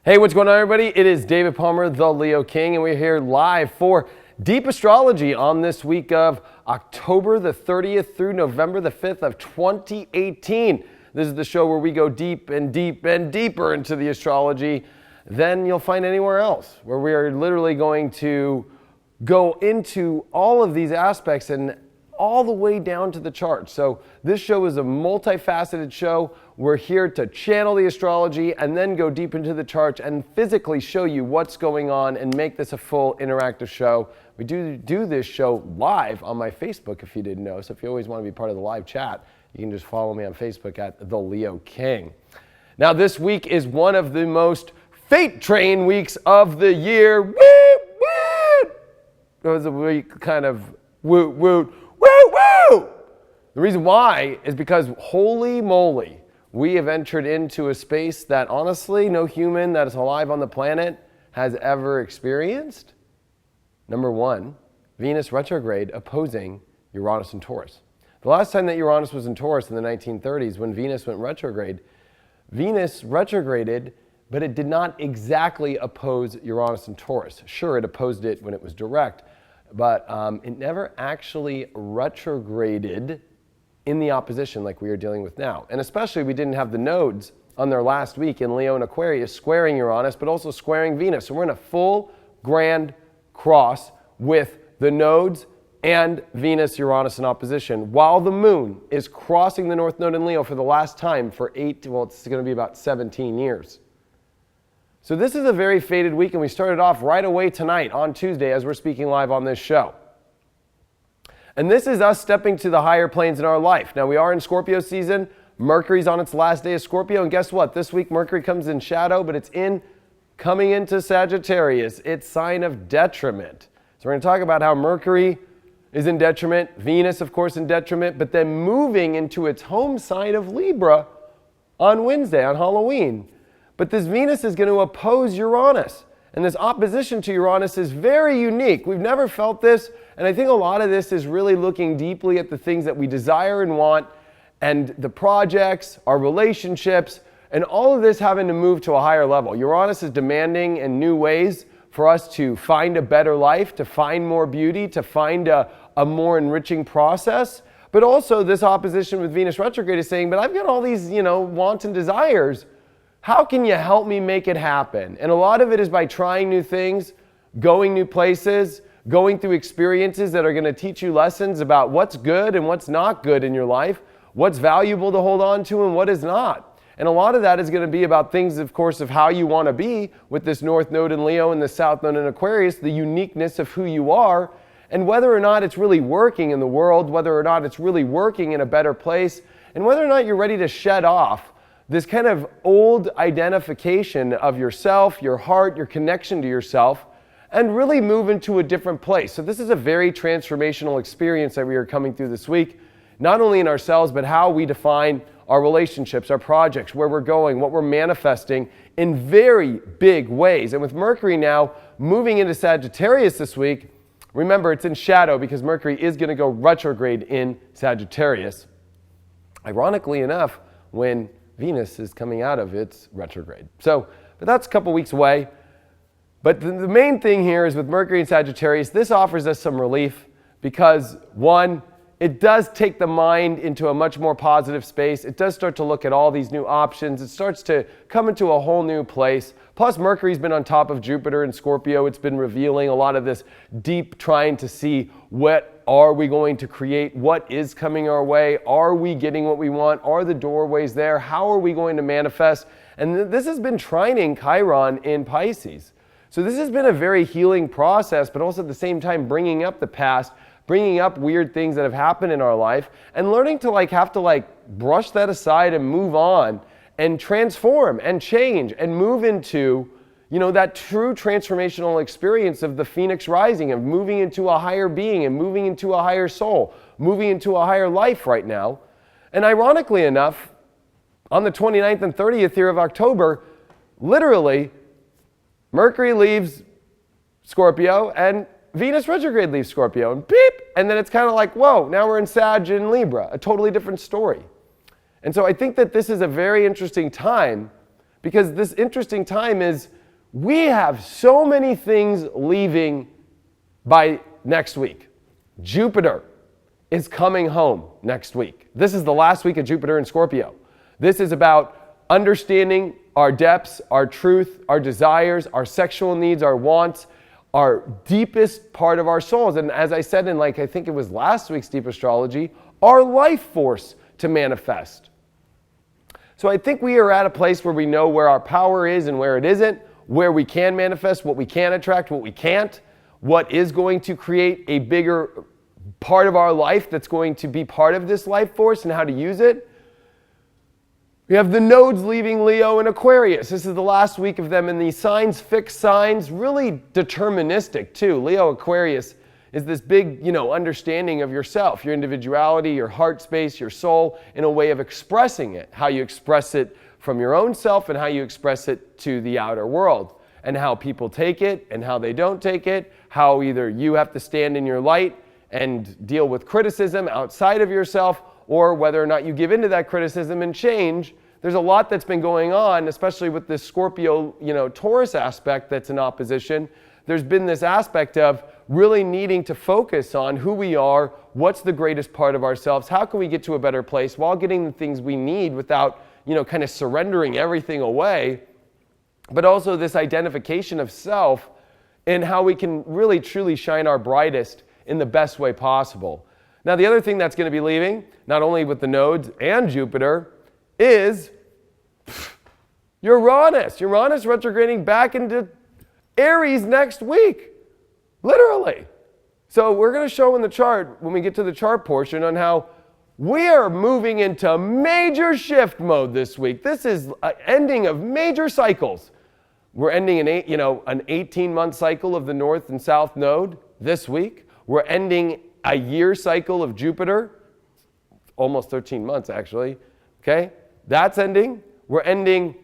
Hey, what's going on, everybody? It is David Palmer, the Leo King, and we're here live for Deep Astrology on this week of October the 30th through November the 5th of 2018. This is the show where we go deep and deep and deeper into the astrology than you'll find anywhere else, where we are literally going to go into all of these aspects and all the way down to the chart. So this show is a multifaceted show. We're here to channel the astrology and then go deep into the charts and physically show you what's going on and make this a full interactive show. We do this show live on my Facebook, if you didn't know. So if you always want to be part of the live chat, you can just follow me on Facebook at The Leo King. Now this week is one of the most fate train weeks of the year. Woo, woo! It was a week kind of woot, woot, woo, woo! The reason why is because, holy moly, we have entered into a space that honestly no human that is alive on the planet has ever experienced. Number one, Venus retrograde opposing Uranus and Taurus. The last time that Uranus was in Taurus in the 1930s, when Venus went retrograde, Venus retrograded, but it did not exactly oppose Uranus and Taurus. Sure, it opposed it when it was direct, but it never actually retrograded in the opposition like we are dealing with now. And especially we didn't have the nodes on their last week in Leo and Aquarius squaring Uranus, but also squaring Venus. So we're in a full grand cross with the nodes and Venus, Uranus in opposition, while the moon is crossing the North Node in Leo for the last time for it's going to be about 17 years. So this is a very fated week, and we started off right away tonight on Tuesday as we're speaking live on this show. And this is us stepping to the higher planes in our life. Now we are in Scorpio season. Mercury's on its last day of Scorpio, and guess what? This week Mercury comes in shadow, but it's coming into Sagittarius, its sign of detriment. So we're going to talk about how Mercury is in detriment, Venus, of course, in detriment, but then moving into its home sign of Libra on Wednesday, on Halloween. But this Venus is going to oppose Uranus. And this opposition to Uranus is very unique. We've never felt this, and I think a lot of this is really looking deeply at the things that we desire and want, and the projects, our relationships, and all of this having to move to a higher level. Uranus is demanding in new ways for us to find a better life, to find more beauty, to find a more enriching process. But also this opposition with Venus retrograde is saying, but I've got all these, wants and desires. How can you help me make it happen? And a lot of it is by trying new things, going new places, going through experiences that are going to teach you lessons about what's good and what's not good in your life, what's valuable to hold on to and what is not. And a lot of that is going to be about things, of course, of how you want to be with this North Node in Leo and the South Node in Aquarius, the uniqueness of who you are, and whether or not it's really working in the world, whether or not it's really working in a better place, and whether or not you're ready to shed off this kind of old identification of yourself, your heart, your connection to yourself, and really move into a different place. So this is a very transformational experience that we are coming through this week, not only in ourselves, but how we define our relationships, our projects, where we're going, what we're manifesting in very big ways. And with Mercury now moving into Sagittarius this week, remember it's in shadow because Mercury is going to go retrograde in Sagittarius. Ironically enough, when Venus is coming out of its retrograde. But that's a couple weeks away. But the main thing here is with Mercury and Sagittarius, this offers us some relief because, one, it does take the mind into a much more positive space. It does start to look at all these new options. It starts to come into a whole new place. Plus, Mercury's been on top of Jupiter and Scorpio. It's been revealing a lot of this deep trying to see what are we going to create? What is coming our way? Are we getting what we want? Are the doorways there? How are we going to manifest? And this has been trining Chiron in Pisces. So this has been a very healing process, but also at the same time bringing up the past, bringing up weird things that have happened in our life, and learning to have to brush that aside and move on and transform and change and move into that true transformational experience of the Phoenix rising, of moving into a higher being and moving into a higher soul, moving into a higher life right now. And ironically enough, on the 29th and 30th here of October, literally, Mercury leaves Scorpio and Venus retrograde leaves Scorpio, and beep, and then it's kind of like, whoa, now we're in Sag and Libra, a totally different story. And so I think that this is a very interesting time because this interesting time is we have so many things leaving by next week. Jupiter is coming home next week. This is the last week of Jupiter in Scorpio. This is about understanding our depths, our truth, our desires, our sexual needs, our wants, our deepest part of our souls. And as I said in I think it was last week's Deep Astrology, our life force to manifest. So I think we are at a place where we know where our power is and where it isn't, where we can manifest, what we can attract, what we can't, what is going to create a bigger part of our life that's going to be part of this life force and how to use it. We have the nodes leaving Leo and Aquarius. This is the last week of them in these signs, fixed signs, really deterministic too. Leo Aquarius is this big, understanding of yourself, your individuality, your heart space, your soul, in a way of expressing it, how you express it from your own self and how you express it to the outer world, and how people take it and how they don't take it, how either you have to stand in your light and deal with criticism outside of yourself, or whether or not you give into that criticism and change. There's a lot that's been going on, especially with this Scorpio, Taurus aspect that's in opposition. There's been this aspect of really needing to focus on who we are, what's the greatest part of ourselves, how can we get to a better place while getting the things we need without, kind of surrendering everything away, but also this identification of self and how we can really truly shine our brightest in the best way possible. Now, the other thing that's going to be leaving, not only with the nodes and Jupiter, is Uranus. Uranus retrograding back into Aries next week, literally. So we're going to show in the chart, when we get to the chart portion, on how we are moving into major shift mode this week. This is an ending of major cycles. We're ending an 18-month cycle of the North and South node this week. We're ending a year cycle of Jupiter, almost 13 months actually, okay? That's ending. We're ending,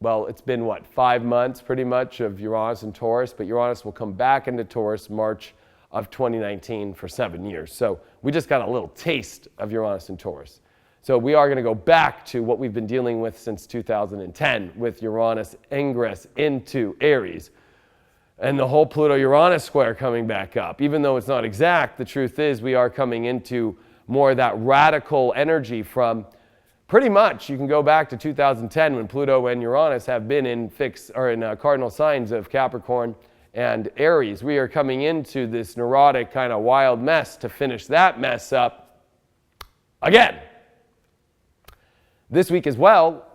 well, it's been 5 months pretty much of Uranus and Taurus, but Uranus will come back into Taurus March of 2019 for 7 years. So we just got a little taste of Uranus and Taurus. So we are going to go back to what we've been dealing with since 2010 with Uranus ingress into Aries. And the whole Pluto-Uranus square coming back up. Even though it's not exact, the truth is we are coming into more of that radical energy from pretty much, you can go back to 2010 when Pluto and Uranus have been in cardinal signs of Capricorn and Aries. We are coming into this neurotic kind of wild mess to finish that mess up again. This week as well,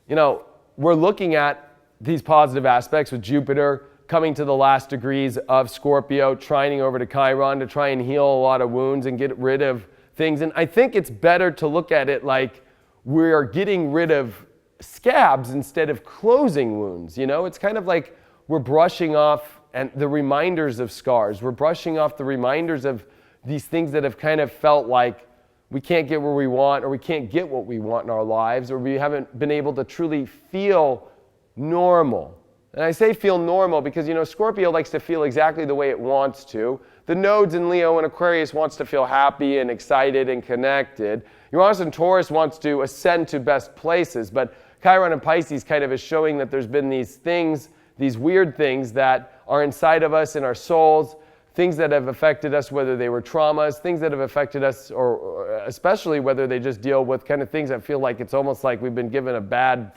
we're looking at these positive aspects with Jupiter coming to the last degrees of Scorpio, trining over to Chiron to try and heal a lot of wounds and get rid of things. And I think it's better to look at it like we are getting rid of scabs instead of closing wounds. It's kind of like we're brushing off and the reminders of scars. We're brushing off the reminders of these things that have kind of felt like we can't get where we want, or we can't get what we want in our lives, or we haven't been able to truly feel normal. And I say feel normal because, Scorpio likes to feel exactly the way it wants to. The nodes in Leo and Aquarius wants to feel happy and excited and connected. Uranus and Taurus wants to ascend to best places. But Chiron and Pisces kind of is showing that there's been these things, these weird things that are inside of us in our souls, things that have affected us, whether they were traumas, things that have affected us, or especially whether they just deal with kind of things that feel like it's almost like we've been given a bad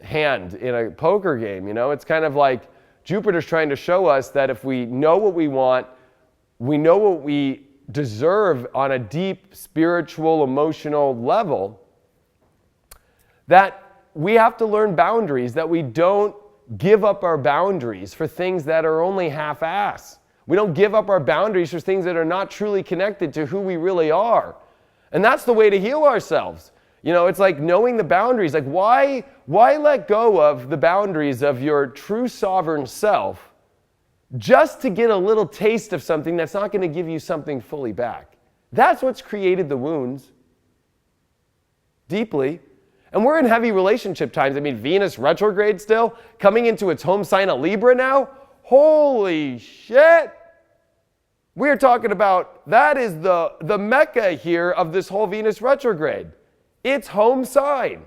hand in a poker game. It's kind of like Jupiter's trying to show us that if we know what we want, we know what we deserve on a deep spiritual, emotional level, that we have to learn boundaries, that we don't give up our boundaries for things that are only half-ass. We don't give up our boundaries for things that are not truly connected to who we really are. And that's the way to heal ourselves. It's like knowing the boundaries. Like, why let go of the boundaries of your true sovereign self just to get a little taste of something that's not going to give you something fully back? That's what's created the wounds deeply. And we're in heavy relationship times. Venus retrograde still, coming into its home sign of Libra now. Holy shit! We're talking about, that is the mecca here of this whole Venus retrograde. It's home sign.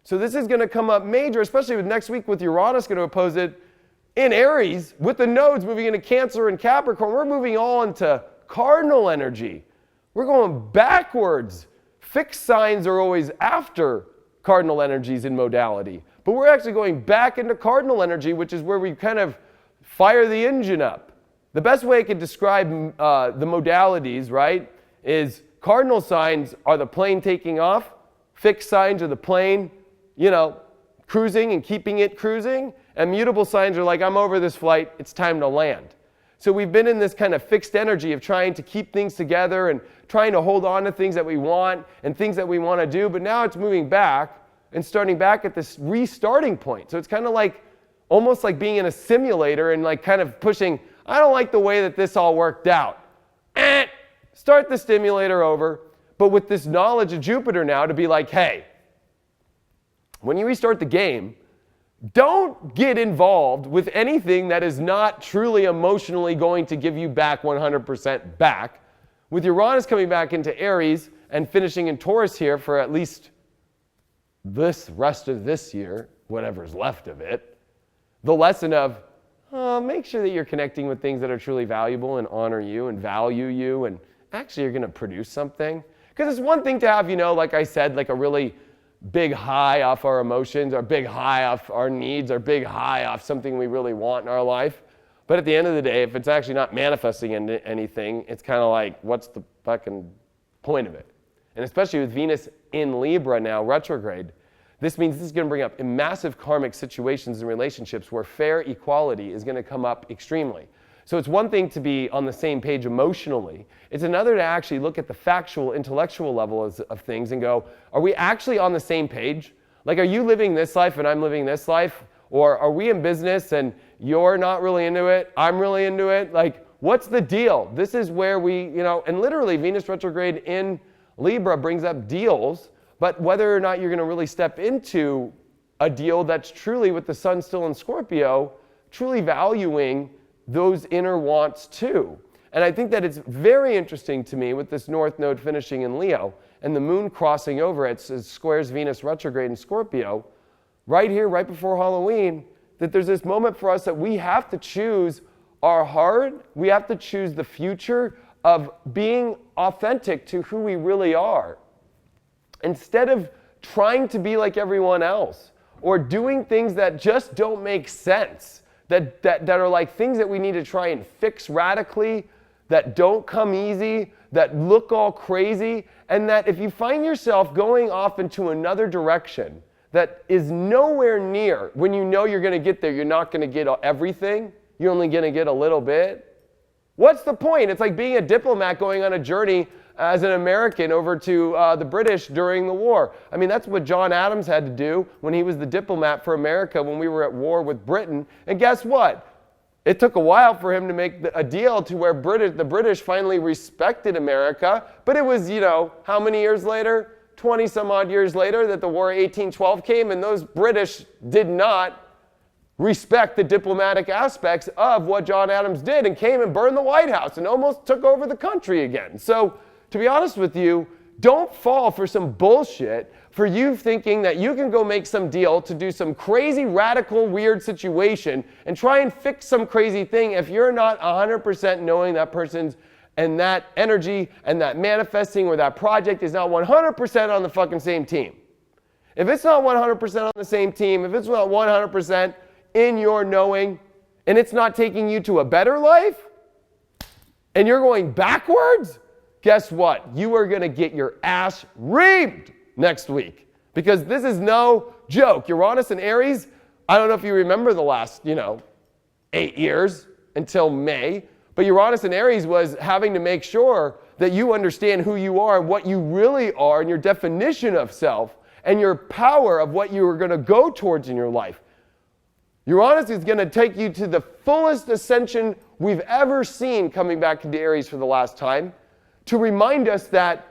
So this is going to come up major, especially with next week with Uranus going to oppose it. in Aries, with the nodes moving into Cancer and Capricorn, we're moving all into cardinal energy. We're going backwards. Fixed signs are always after cardinal energies in modality. But we're actually going back into cardinal energy, which is where we kind of fire the engine up. The best way I could describe the modalities, right, is cardinal signs are the plane taking off. Fixed signs are the plane, cruising and keeping it cruising. And mutable signs are like, I'm over this flight, it's time to land. So we've been in this kind of fixed energy of trying to keep things together and trying to hold on to things that we want and things that we want to do. But now it's moving back and starting back at this restarting point. So it's kind of like, almost like being in a simulator and like kind of pushing, I don't like the way that this all worked out. Start the stimulator over, but with this knowledge of Jupiter now to be like, hey, when you restart the game, don't get involved with anything that is not truly emotionally going to give you back 100% back. With Uranus coming back into Aries and finishing in Taurus here for at least this rest of this year, whatever's left of it, the lesson of make sure that you're connecting with things that are truly valuable and honor you and value you and actually you're going to produce something. Because it's one thing to have, like I said, like a really big high off our emotions, or big high off our needs, or big high off something we really want in our life. But at the end of the day, if it's actually not manifesting into anything, it's kind of like, what's the fucking point of it? And especially with Venus in Libra now, retrograde, this means this is going to bring up massive karmic situations and relationships where fair equality is going to come up extremely. So it's one thing to be on the same page emotionally. It's another to actually look at the factual, intellectual level of things and go, are we actually on the same page? Like, are you living this life and I'm living this life? Or are we in business and you're not really into it, I'm really into it? Like, what's the deal? This is where we, and literally Venus retrograde in Libra brings up deals, but whether or not you're going to really step into a deal that's truly with the sun still in Scorpio, truly valuing those inner wants too. And I think that it's very interesting to me with this North Node finishing in Leo and the moon crossing over it squares Venus retrograde in Scorpio, right here, right before Halloween, that there's this moment for us that we have to choose our heart, we have to choose the future of being authentic to who we really are. Instead of trying to be like everyone else or doing things that just don't make sense. That are like things that we need to try and fix radically, that don't come easy, that look all crazy, and that if you find yourself going off into another direction that is nowhere near, when you know you're going to get there, you're not going to get everything, you're only going to get a little bit. What's the point? It's like being a diplomat going on a journey as an American over to the British during the war. I mean, that's what John Adams had to do when he was the diplomat for America when we were at war with Britain. And guess what? It took a while for him to make a deal to where the British finally respected America. But it was, how many years later? 20 some odd years later that the War of 1812 came, and those British did not respect the diplomatic aspects of what John Adams did and came and burned the White House and almost took over the country again. So, to be honest with you, don't fall for some bullshit for you thinking that you can go make some deal to do some crazy, radical, weird situation and try and fix some crazy thing if you're not 100% knowing that person's and that energy and that manifesting or that project is not 100% on the fucking same team. If it's not 100% on the same team, if it's not 100% in your knowing and it's not taking you to a better life and you're going backwards, guess what? You are going to get your ass reamed next week because this is no joke. Uranus and Aries, I don't know if you remember the last, 8 years until May, but Uranus and Aries was having to make sure that you understand who you are and what you really are and your definition of self and your power of what you are going to go towards in your life. Uranus is going to take you to the fullest ascension we've ever seen coming back into Aries for the last time, to remind us that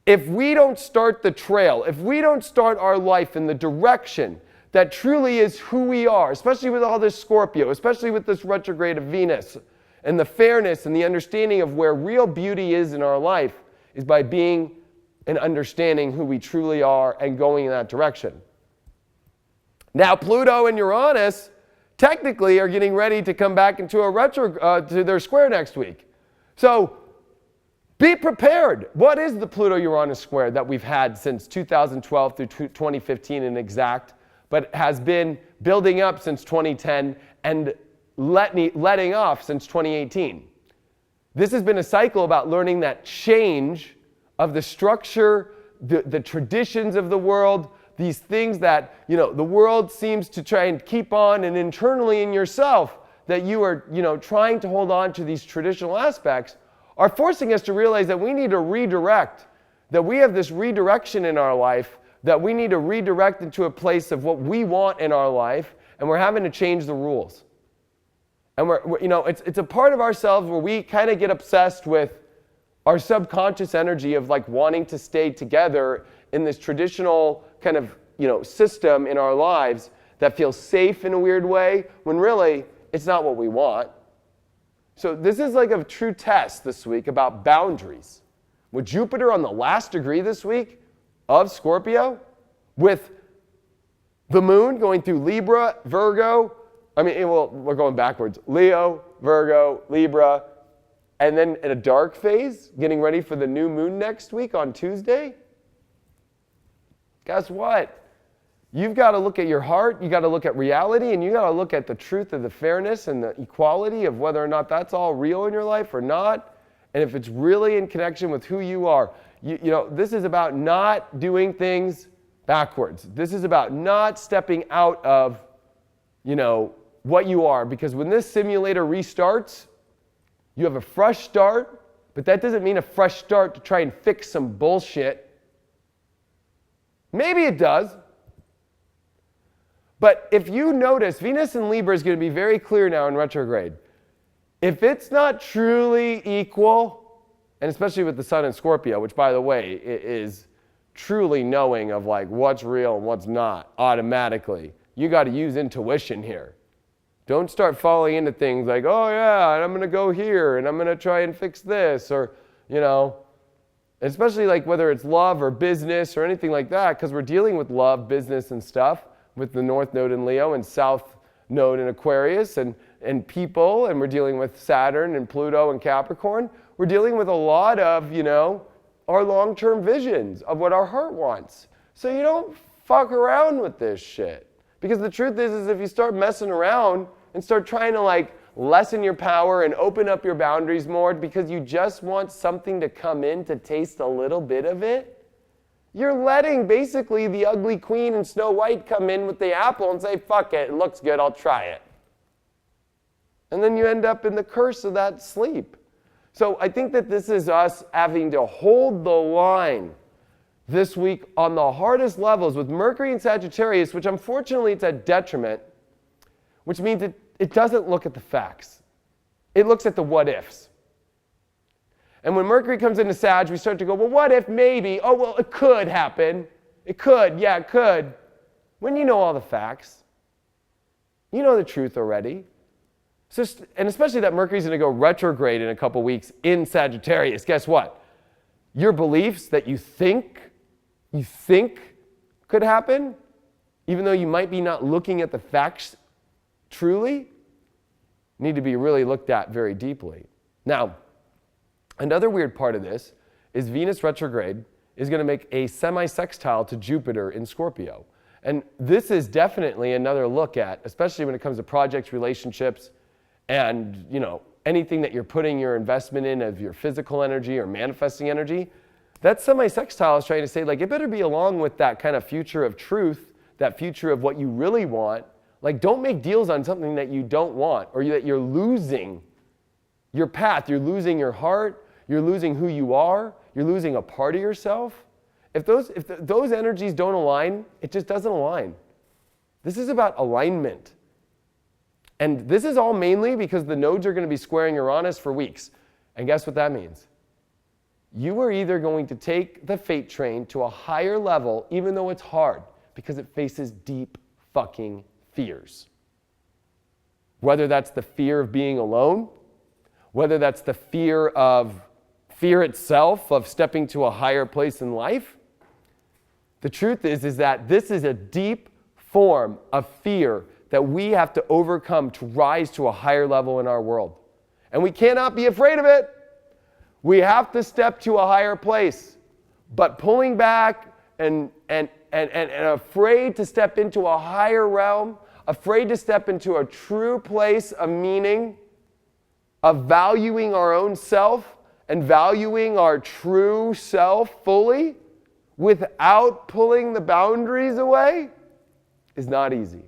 if we don't start the trail, if we don't start our life in the direction that truly is who we are, especially with all this Scorpio, especially with this retrograde of Venus, and the fairness and the understanding of where real beauty is in our life is by being and understanding who we truly are and going in that direction. Now, Pluto and Uranus technically are getting ready to come back into a to their square next week. So be prepared. What is the Pluto-Uranus square that we've had since 2012 through 2015 in exact, but has been building up since 2010 and letting off since 2018? This has been a cycle about learning that change of the structure, the traditions of the world, these things that, the world seems to try and keep on, and internally in yourself that you are, trying to hold on to these traditional aspects, are forcing us to realize that we need to redirect, that we have this redirection in our life, that we need to redirect into a place of what we want in our life, and we're having to change the rules. And it's a part of ourselves where we kind of get obsessed with our subconscious energy of like wanting to stay together in this traditional kind of, system in our lives that feels safe in a weird way, when really it's not what we want. So this is like a true test this week about boundaries. With Jupiter on the last degree this week of Scorpio, with the moon going through Libra, Virgo, we're going backwards. Leo, Virgo, Libra, and then in a dark phase, getting ready for the new moon next week on Tuesday. Guess what? You've got to look at your heart, you got to look at reality, and you got to look at the truth of the fairness and the equality of whether or not that's all real in your life or not, and if it's really in connection with who you are. This is about not doing things backwards. This is about not stepping out of, what you are, because when this simulator restarts, you have a fresh start, but that doesn't mean a fresh start to try and fix some bullshit. Maybe it does. But if you notice, Venus in Libra is going to be very clear now in retrograde. If it's not truly equal, and especially with the Sun in Scorpio, which by the way is truly knowing of like what's real and what's not automatically, you got to use intuition here. Don't start falling into things like, oh yeah, and I'm going to go here and I'm going to try and fix this, or, especially like whether it's love or business or anything like that, because we're dealing with love, business and stuff with the North Node in Leo and South Node in Aquarius and people, and we're dealing with Saturn and Pluto and Capricorn. We're dealing with a lot of, our long-term visions of what our heart wants. So you don't fuck around with this shit. Because the truth is if you start messing around and start trying to like lessen your power and open up your boundaries more because you just want something to come in to taste a little bit of it, you're letting basically the ugly queen in Snow White come in with the apple and say, fuck it looks good, I'll try it. And then you end up in the curse of that sleep. So I think that this is us having to hold the line this week on the hardest levels with Mercury and Sagittarius, which unfortunately it's a detriment, which means it doesn't look at the facts. It looks at the what ifs. And when Mercury comes into Sag, we start to go, well, what if maybe? Oh, well, it could happen. It could, yeah, it could. When you know all the facts, you know the truth already. So, and especially that Mercury's going to go retrograde in a couple weeks in Sagittarius. Guess what? Your beliefs that you think could happen, even though you might be not looking at the facts truly, need to be really looked at very deeply. Now, another weird part of this is Venus retrograde is going to make a semi-sextile to Jupiter in Scorpio. And this is definitely another look at, especially when it comes to projects, relationships, and anything that you're putting your investment in of your physical energy or manifesting energy. That semi-sextile is trying to say, like, it better be along with that kind of future of truth, that future of what you really want. Like, don't make deals on something that you don't want, or that you're losing your path, you're losing your heart, you're losing who you are, you're losing a part of yourself. If those energies don't align, it just doesn't align. This is about alignment. And this is all mainly because the nodes are going to be squaring Uranus for weeks. And guess what that means? You are either going to take the fate train to a higher level, even though it's hard, because it faces deep fucking fears. Whether that's the fear of being alone, whether that's the fear itself, of stepping to a higher place in life. The truth is that this is a deep form of fear that we have to overcome to rise to a higher level in our world. And we cannot be afraid of it. We have to step to a higher place. But pulling back and afraid to step into a higher realm, afraid to step into a true place of meaning, of valuing our own self and valuing our true self fully without pulling the boundaries away is not easy.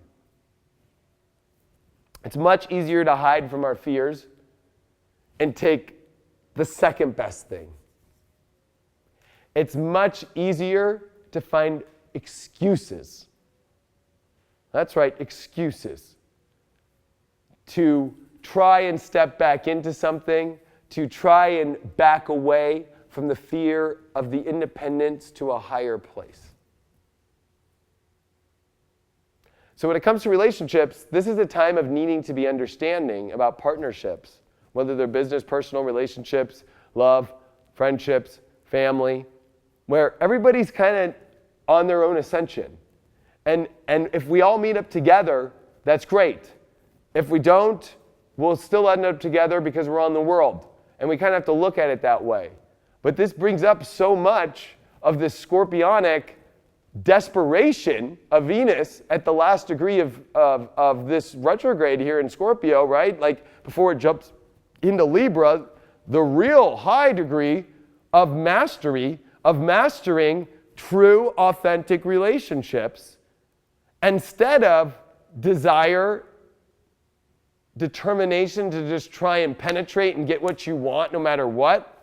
It's much easier to hide from our fears and take the second best thing. It's much easier to find excuses. That's right, excuses. To try and step back into something, to try and back away from the fear of the independence to a higher place. So when it comes to relationships, this is a time of needing to be understanding about partnerships, whether they're business, personal relationships, love, friendships, family, where everybody's kind of on their own ascension. And if we all meet up together, that's great. If we don't, we'll still end up together because we're on the world. And we kind of have to look at it that way. But this brings up so much of this scorpionic desperation of Venus at the last degree of this retrograde here in Scorpio, right? Like before it jumps into Libra, the real high degree of mastery, of mastering true, authentic relationships instead of desire, determination to just try and penetrate and get what you want no matter what.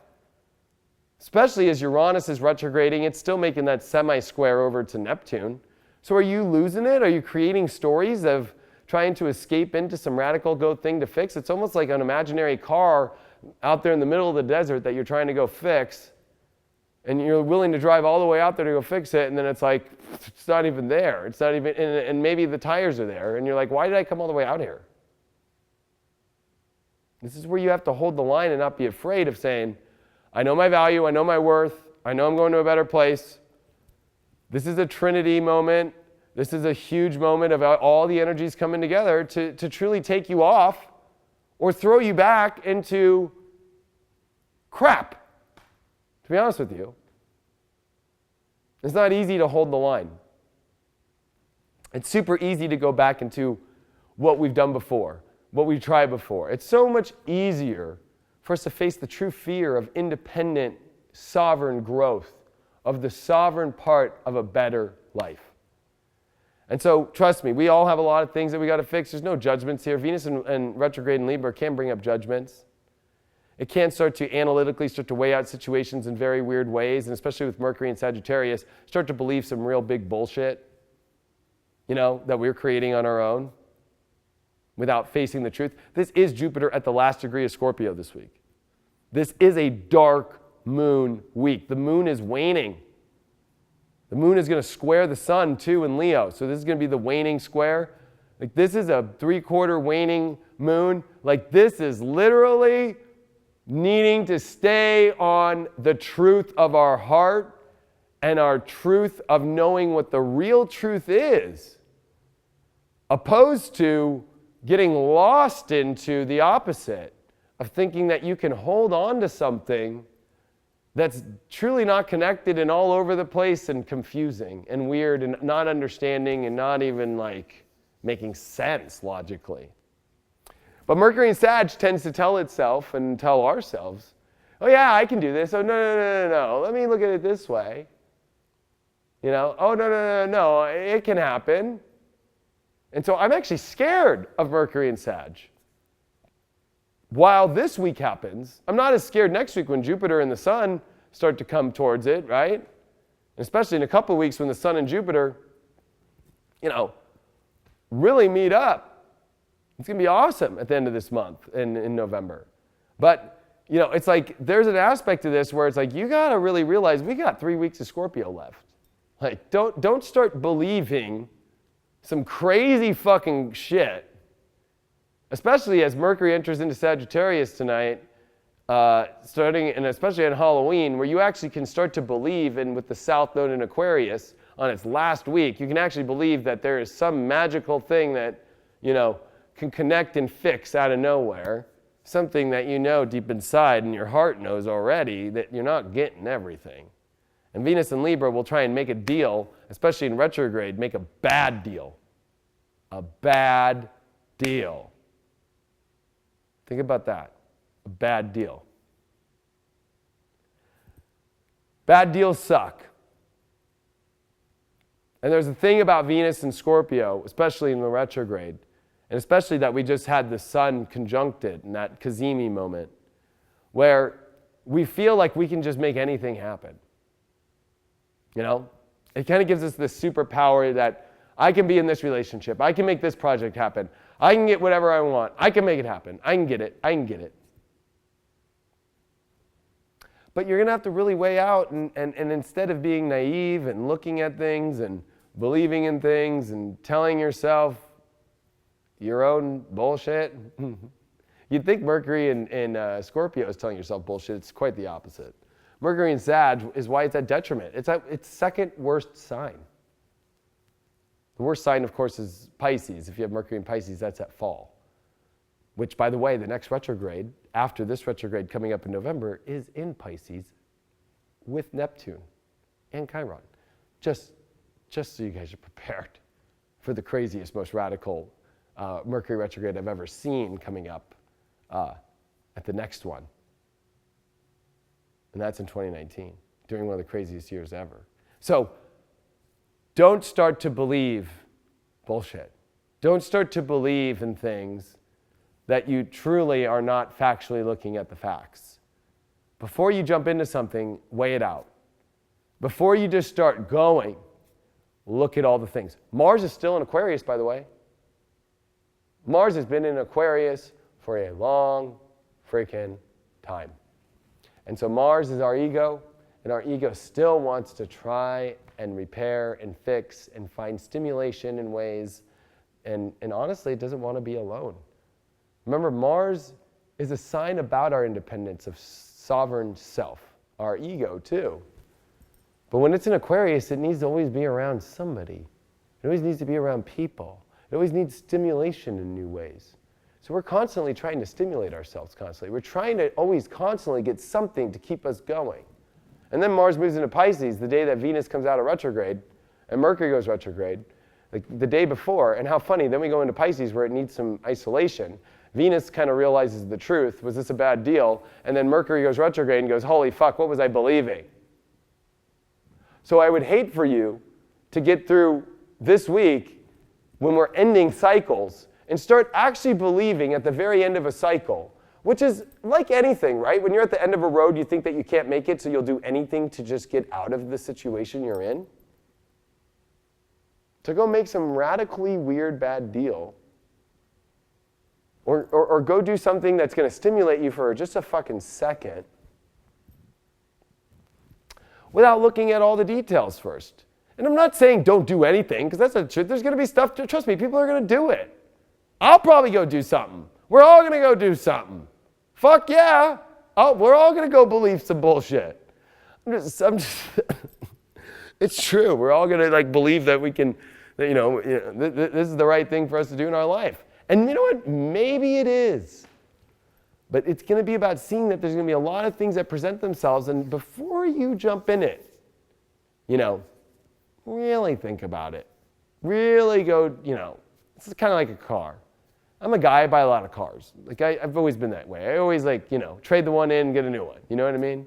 Especially as Uranus is retrograding, it's still making that semi-square over to Neptune. So are you losing it? Are you creating stories of trying to escape into some radical go thing to fix? It's almost like an imaginary car out there in the middle of the desert that you're trying to go fix. And you're willing to drive all the way out there to go fix it, and then it's like, it's not even there. It's not even, and maybe the tires are there. And you're like, why did I come all the way out here? This is where you have to hold the line and not be afraid of saying, I know my value, I know my worth, I know I'm going to a better place. This is a Trinity moment. This is a huge moment of all the energies coming together to truly take you off or throw you back into crap, to be honest with you. It's not easy to hold the line. It's super easy to go back into what we've done before, what we've tried before. It's so much easier for us to face the true fear of independent, sovereign growth, of the sovereign part of a better life. And so, trust me, we all have a lot of things that we got to fix. There's no judgments here. Venus and retrograde in Libra can bring up judgments. It can start to analytically start to weigh out situations in very weird ways, and especially with Mercury and Sagittarius, start to believe some real big bullshit, that we're creating on our own without facing the truth. This is Jupiter at the last degree of Scorpio this week. This is a dark moon week. The moon is waning. The moon is going to square the sun too in Leo. So this is going to be the waning square. Like this is a 3/4 waning moon. Like this is literally needing to stay on the truth of our heart and our truth of knowing what the real truth is, opposed to getting lost into the opposite of thinking that you can hold on to something that's truly not connected and all over the place and confusing and weird and not understanding and not even like making sense logically. But Mercury in Sag tends to tell itself and tell ourselves, oh yeah, I can do this. Oh no. Let me look at it this way. Oh no. It can happen. And so I'm actually scared of Mercury in Sag. While this week happens, I'm not as scared next week when Jupiter and the Sun start to come towards it, right? And especially in a couple of weeks when the Sun and Jupiter, really meet up. It's going to be awesome at the end of this month in November. But, it's like there's an aspect to this where it's like you got to really realize we got 3 weeks of Scorpio left. Like, don't start believing some crazy fucking shit, especially as Mercury enters into Sagittarius tonight, starting and especially on Halloween, where you actually can start to believe, and with the South Node in Aquarius on its last week, you can actually believe that there is some magical thing that can connect and fix out of nowhere something that you know deep inside and your heart knows already that you're not getting everything. And Venus and Libra will try and make a deal, especially in retrograde, make a bad deal. A bad deal. Think about that. A bad deal. Bad deals suck. And there's a thing about Venus and Scorpio, especially in the retrograde, and especially that we just had the sun conjuncted in that Kazemi moment, where we feel like we can just make anything happen. It kind of gives us this superpower that I can be in this relationship. I can make this project happen. I can get whatever I want. I can make it happen. I can get it. I can get it. But you're going to have to really weigh out and instead of being naive and looking at things and believing in things and telling yourself your own bullshit. You'd think Mercury in Scorpio is telling yourself bullshit. It's quite the opposite. Mercury in Sag is why it's at detriment. It's second worst sign. The worst sign, of course, is Pisces. If you have Mercury in Pisces, that's at fall. Which, by the way, the next retrograde, after this retrograde coming up in November, is in Pisces with Neptune and Chiron. Just so you guys are prepared for the craziest, most radical Mercury retrograde I've ever seen coming up at the next one. And that's in 2019, during one of the craziest years ever. So don't start to believe bullshit. Don't start to believe in things that you truly are not factually looking at the facts. Before you jump into something, weigh it out. Before you just start going, look at all the things. Mars is still in Aquarius, by the way. Mars has been in Aquarius for a long freaking time. And so Mars is our ego, and our ego still wants to try and repair and fix and find stimulation in ways, and honestly, it doesn't want to be alone. Remember, Mars is a sign about our independence of sovereign self, our ego too. But when it's in Aquarius, it needs to always be around somebody. It always needs to be around people. It always needs stimulation in new ways. So we're constantly trying to stimulate ourselves constantly. We're trying to always constantly get something to keep us going. And then Mars moves into Pisces the day that Venus comes out of retrograde and Mercury goes retrograde, like the day before. And how funny, then we go into Pisces where it needs some isolation. Venus kind of realizes the truth. Was this a bad deal? And then Mercury goes retrograde and goes, holy fuck, what was I believing? So I would hate for you to get through this week when we're ending cycles and start actually believing at the very end of a cycle, which is like anything, right? When you're at the end of a road, you think that you can't make it, so you'll do anything to just get out of the situation you're in. To go make some radically weird bad deal, or go do something that's going to stimulate you for just a fucking second without looking at all the details first. And I'm not saying don't do anything, because that's the truth. There's going to be stuff, trust me, people are going to do it. I'll probably go do something. We're all going to go do something. Fuck yeah. We're all going to go believe some bullshit. It's true. We're all going to believe that we can, this is the right thing for us to do in our life. And you know what? Maybe it is. But it's going to be about seeing that there's going to be a lot of things that present themselves. And before you jump in it, really think about it. Really go, this is kind of like a car. I'm a guy, I buy a lot of cars. I've always been that way. I always trade the one in, get a new one. You know what I mean?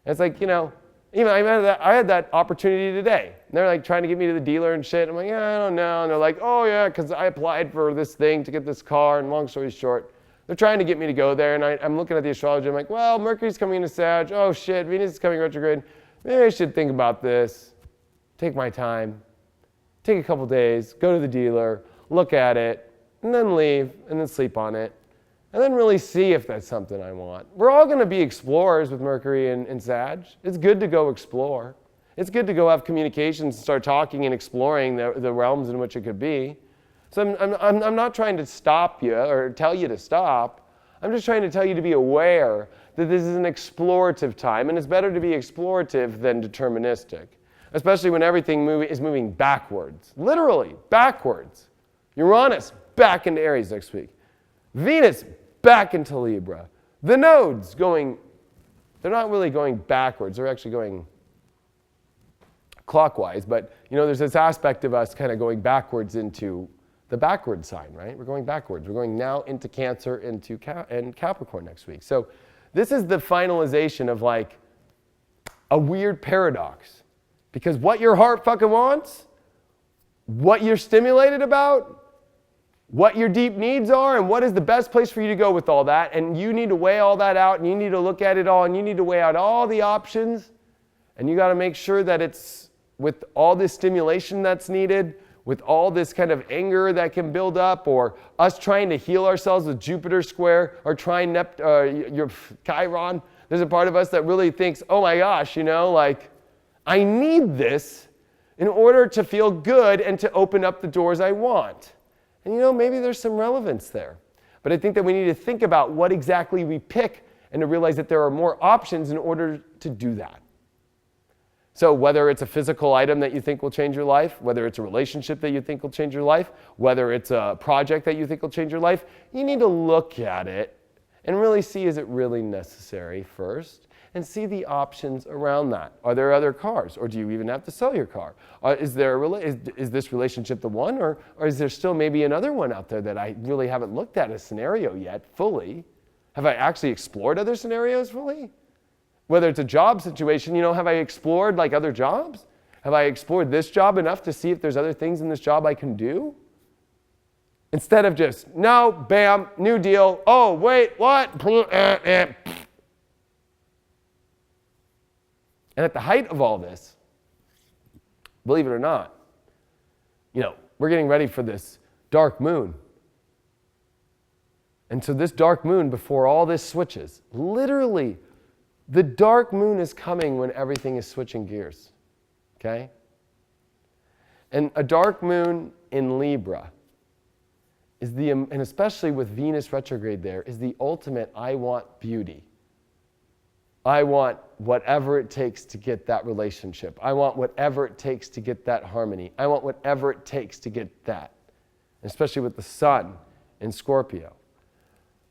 And it's even I had that opportunity today. And they're trying to get me to the dealer and shit. I'm like, yeah, I don't know. And they're like, oh yeah, because I applied for this thing to get this car. And long story short, they're trying to get me to go there. And I'm looking at the astrology. I'm like, well, Mercury's coming into Sag. Oh shit, Venus is coming retrograde. Maybe I should think about this. Take my time. Take a couple days. Go to the dealer. Look at it. And then leave, and then sleep on it, and then really see if that's something I want. We're all going to be explorers with Mercury and Sag. It's good to go explore. It's good to go have communications and start talking and exploring the realms in which it could be. So I'm not trying to stop you or tell you to stop. I'm just trying to tell you to be aware that this is an explorative time, and it's better to be explorative than deterministic, especially when everything is moving backwards, literally backwards. Uranus, back into Aries next week. Venus back into Libra. The nodes going, they're not really going backwards. They're actually going clockwise. But, there's this aspect of us kind of going backwards into the backward sign, right? We're going backwards. We're going now into Cancer and Capricorn next week. So this is the finalization of like a weird paradox. Because what your heart fucking wants, what you're stimulated about, what your deep needs are, and what is the best place for you to go with all that. And you need to weigh all that out, and you need to look at it all, and you need to weigh out all the options. And you got to make sure that it's with all this stimulation that's needed, with all this kind of anger that can build up, or us trying to heal ourselves with Jupiter square, or trying your Chiron. There's a part of us that really thinks, oh my gosh, I need this in order to feel good and to open up the doors I want. And maybe there's some relevance there. But I think that we need to think about what exactly we pick and to realize that there are more options in order to do that. So whether it's a physical item that you think will change your life, whether it's a relationship that you think will change your life, whether it's a project that you think will change your life, you need to look at it and really see, is it really necessary first? And see the options around that. Are there other cars? Or do you even have to sell your car? Is this relationship the one? Or is there still maybe another one out there that I really haven't looked at a scenario yet fully? Have I actually explored other scenarios fully? Whether it's a job situation, have I explored like other jobs? Have I explored this job enough to see if there's other things in this job I can do? Instead of just, no, bam, new deal. Oh, wait, what? And at the height of all this, believe it or not, we're getting ready for this dark moon. And so this dark moon, before all this switches, literally, the dark moon is coming when everything is switching gears, okay? And a dark moon in Libra is and especially with Venus retrograde there, is the ultimate I want beauty. I want whatever it takes to get that relationship. I want whatever it takes to get that harmony. I want whatever it takes to get that. Especially with the sun in Scorpio.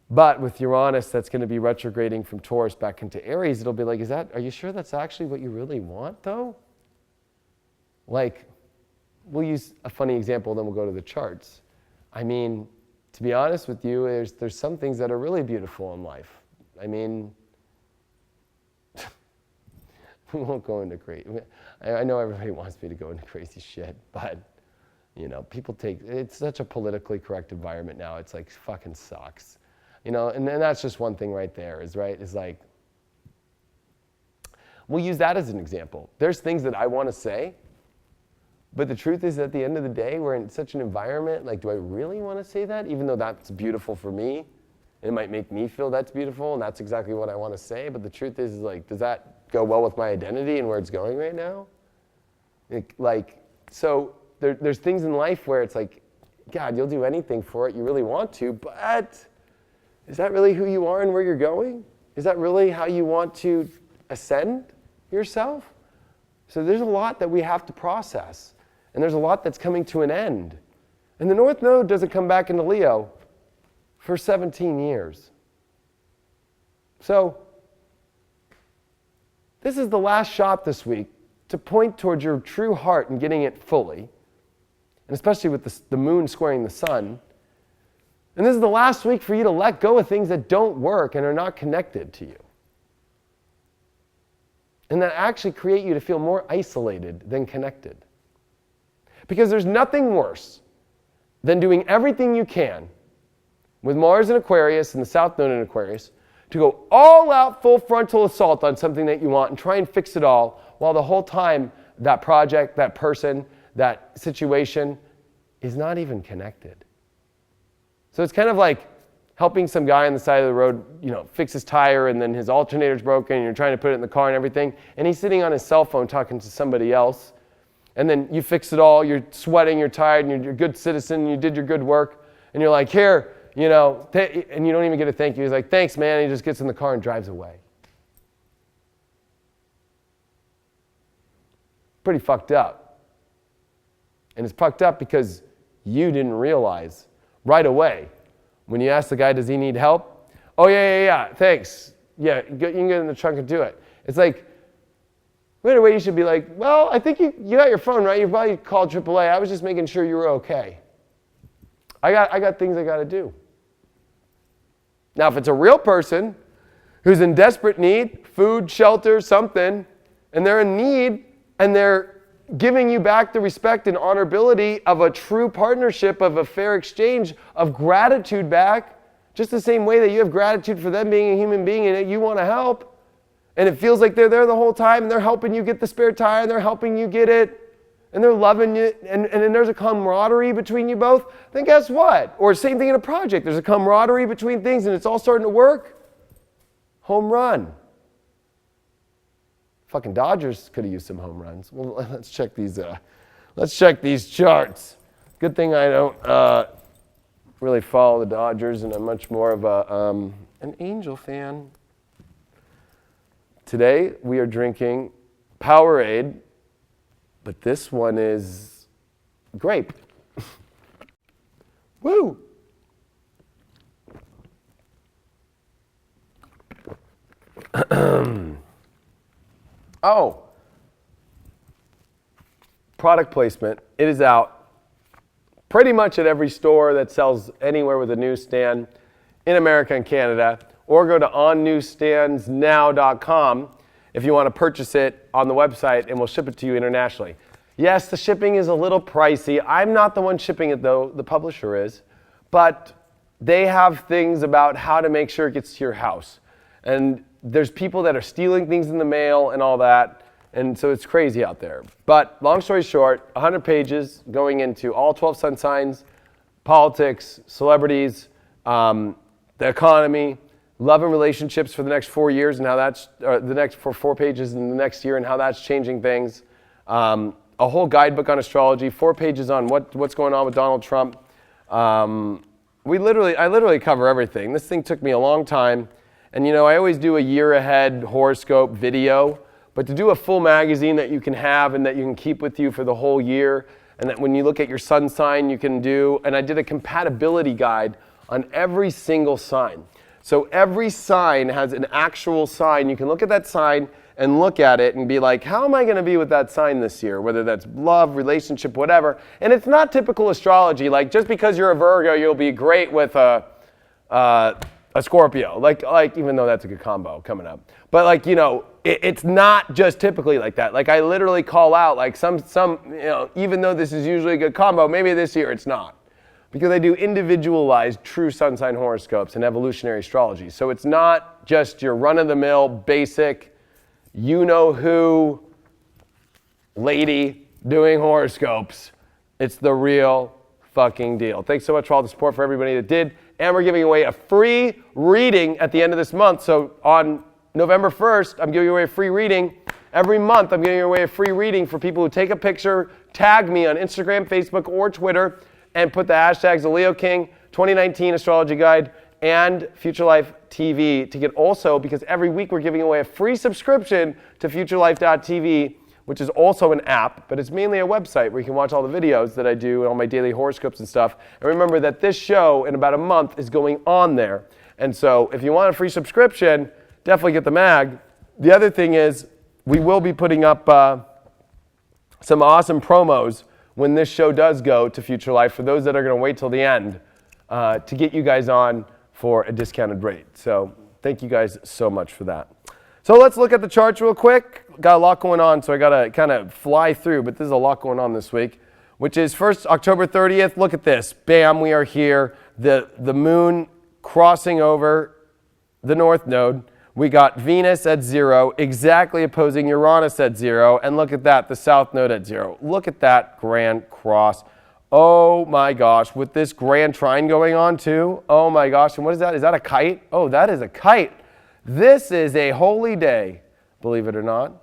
But with Uranus, that's going to be retrograding from Taurus back into Aries, it'll be like, are you sure that's actually what you really want, though? Like, we'll use a funny example, then we'll go to the charts. I mean, to be honest with you, there's some things that are really beautiful in life. I mean, we won't go into crazy. I know everybody wants me to go into crazy shit, but, people it's such a politically correct environment now. It's like, fucking sucks. And that's just one thing right there, is like, we'll use that as an example. There's things that I want to say, but the truth is at the end of the day, we're in such an environment, like, do I really want to say that? Even though that's beautiful for me, it might make me feel that's beautiful, and that's exactly what I want to say, but the truth is like, does that go well with my identity and where it's going right now? So there's things in life where it's like, God, you'll do anything for it, you really want to, but is that really who you are and where you're going? Is that really how you want to ascend yourself? So there's a lot that we have to process. And there's a lot that's coming to an end. And the North Node doesn't come back into Leo for 17 years. So this is the last shot this week to point towards your true heart and getting it fully. And especially with the moon squaring the sun. And this is the last week for you to let go of things that don't work and are not connected to you. And that actually create you to feel more isolated than connected. Because there's nothing worse than doing everything you can with Mars in Aquarius and the South Node in Aquarius to go all out full frontal assault on something that you want and try and fix it all while the whole time that project, that person, that situation is not even connected. So it's kind of like helping some guy on the side of the road, fix his tire, and then his alternator's broken and you're trying to put it in the car and everything, and he's sitting on his cell phone talking to somebody else. And then you fix it all, you're sweating, you're tired, and you're a good citizen, you did your good work, and you're like, here, and you don't even get a thank you. He's like, thanks, man, and he just gets in the car and drives away. Pretty fucked up. And it's fucked up because you didn't realize right away. When you ask the guy, does he need help? Oh, yeah, thanks. Yeah, you can get in the trunk and do it. It's like, right away you should be like, well, I think you got your phone, right? You probably called AAA. I was just making sure you were okay. I got things I got to do. Now, if it's a real person who's in desperate need, food, shelter, something, and they're in need, and they're giving you back the respect and honorability of a true partnership, of a fair exchange, of gratitude back, just the same way that you have gratitude for them being a human being and that you want to help, and it feels like they're there the whole time, and they're helping you get the spare tire, and they're helping you get it, and they're loving you, and then there's a camaraderie between you both, then guess what? Or same thing in a project. There's a camaraderie between things, and it's all starting to work. Home run. Fucking Dodgers could have used some home runs. Well, let's check these charts. Good thing I don't really follow the Dodgers, and I'm much more of an Angel fan. Today we are drinking Powerade, but this one is grape. Woo! Oh, product placement. It is out pretty much at every store that sells anywhere with a newsstand in America and Canada, or go to onnewsstandsnow.com if you want to purchase it on the website, and we'll ship it to you internationally. Yes, the shipping is a little pricey. I'm not the one shipping it though, the publisher is, but they have things about how to make sure it gets to your house. And there's people that are stealing things in the mail and all that, and so it's crazy out there. But long story short, 100 pages going into all 12 sun signs, politics, celebrities, the economy, love and relationships for the next 4 years, and how that's, for 4 pages in the next year, and how that's changing things. A whole guidebook on astrology, 4 pages on what's going on with Donald Trump. I literally cover everything. This thing took me a long time. And I always do a year ahead horoscope video, but to do a full magazine that you can have and that you can keep with you for the whole year, and that when you look at your sun sign you can do, and I did a compatibility guide on every single sign. So every sign has an actual sign. You can look at that sign and look at it and be like, how am I going to be with that sign this year? Whether that's love, relationship, whatever. And it's not typical astrology. Like just because you're a Virgo, you'll be great with a Scorpio, like even though that's a good combo coming up. But it's not just typically like that. Like I literally call out like some even though this is usually a good combo, maybe this year it's not. Because I do individualized true sun sign horoscopes and evolutionary astrology. So it's not just your run-of-the-mill, basic, you-know-who lady doing horoscopes. It's the real fucking deal. Thanks so much for all the support for everybody that did. And we're giving away a free reading at the end of this month. So on November 1st, I'm giving away a free reading. Every month, I'm giving away a free reading for people who take a picture, tag me on Instagram, Facebook, or Twitter, and put the hashtags the Leo King, 2019 Astrology Guide, and Future Life TV to get also, because every week we're giving away a free subscription to futurelife.tv, which is also an app, but it's mainly a website where you can watch all the videos that I do and all my daily horoscopes and stuff. And remember that this show in about a month is going on there. And so if you want a free subscription, definitely get the mag. The other thing is we will be putting up some awesome promos when this show does go to Future Life for those that are going to wait till the end to get you guys on for a discounted rate. So thank you guys so much for that. So let's look at the charts real quick. Got a lot going on, so I got to kind of fly through, but there's a lot going on this week, which is first October 30th. Look at this. Bam, we are here. The moon crossing over the north node. We got Venus at 0, exactly opposing Uranus at 0, and look at that, the south node at 0. Look at that grand cross. Oh my gosh, with this grand trine going on too. Oh my gosh, and what is that? Is that a kite? Oh, that is a kite. This is a holy day, believe it or not.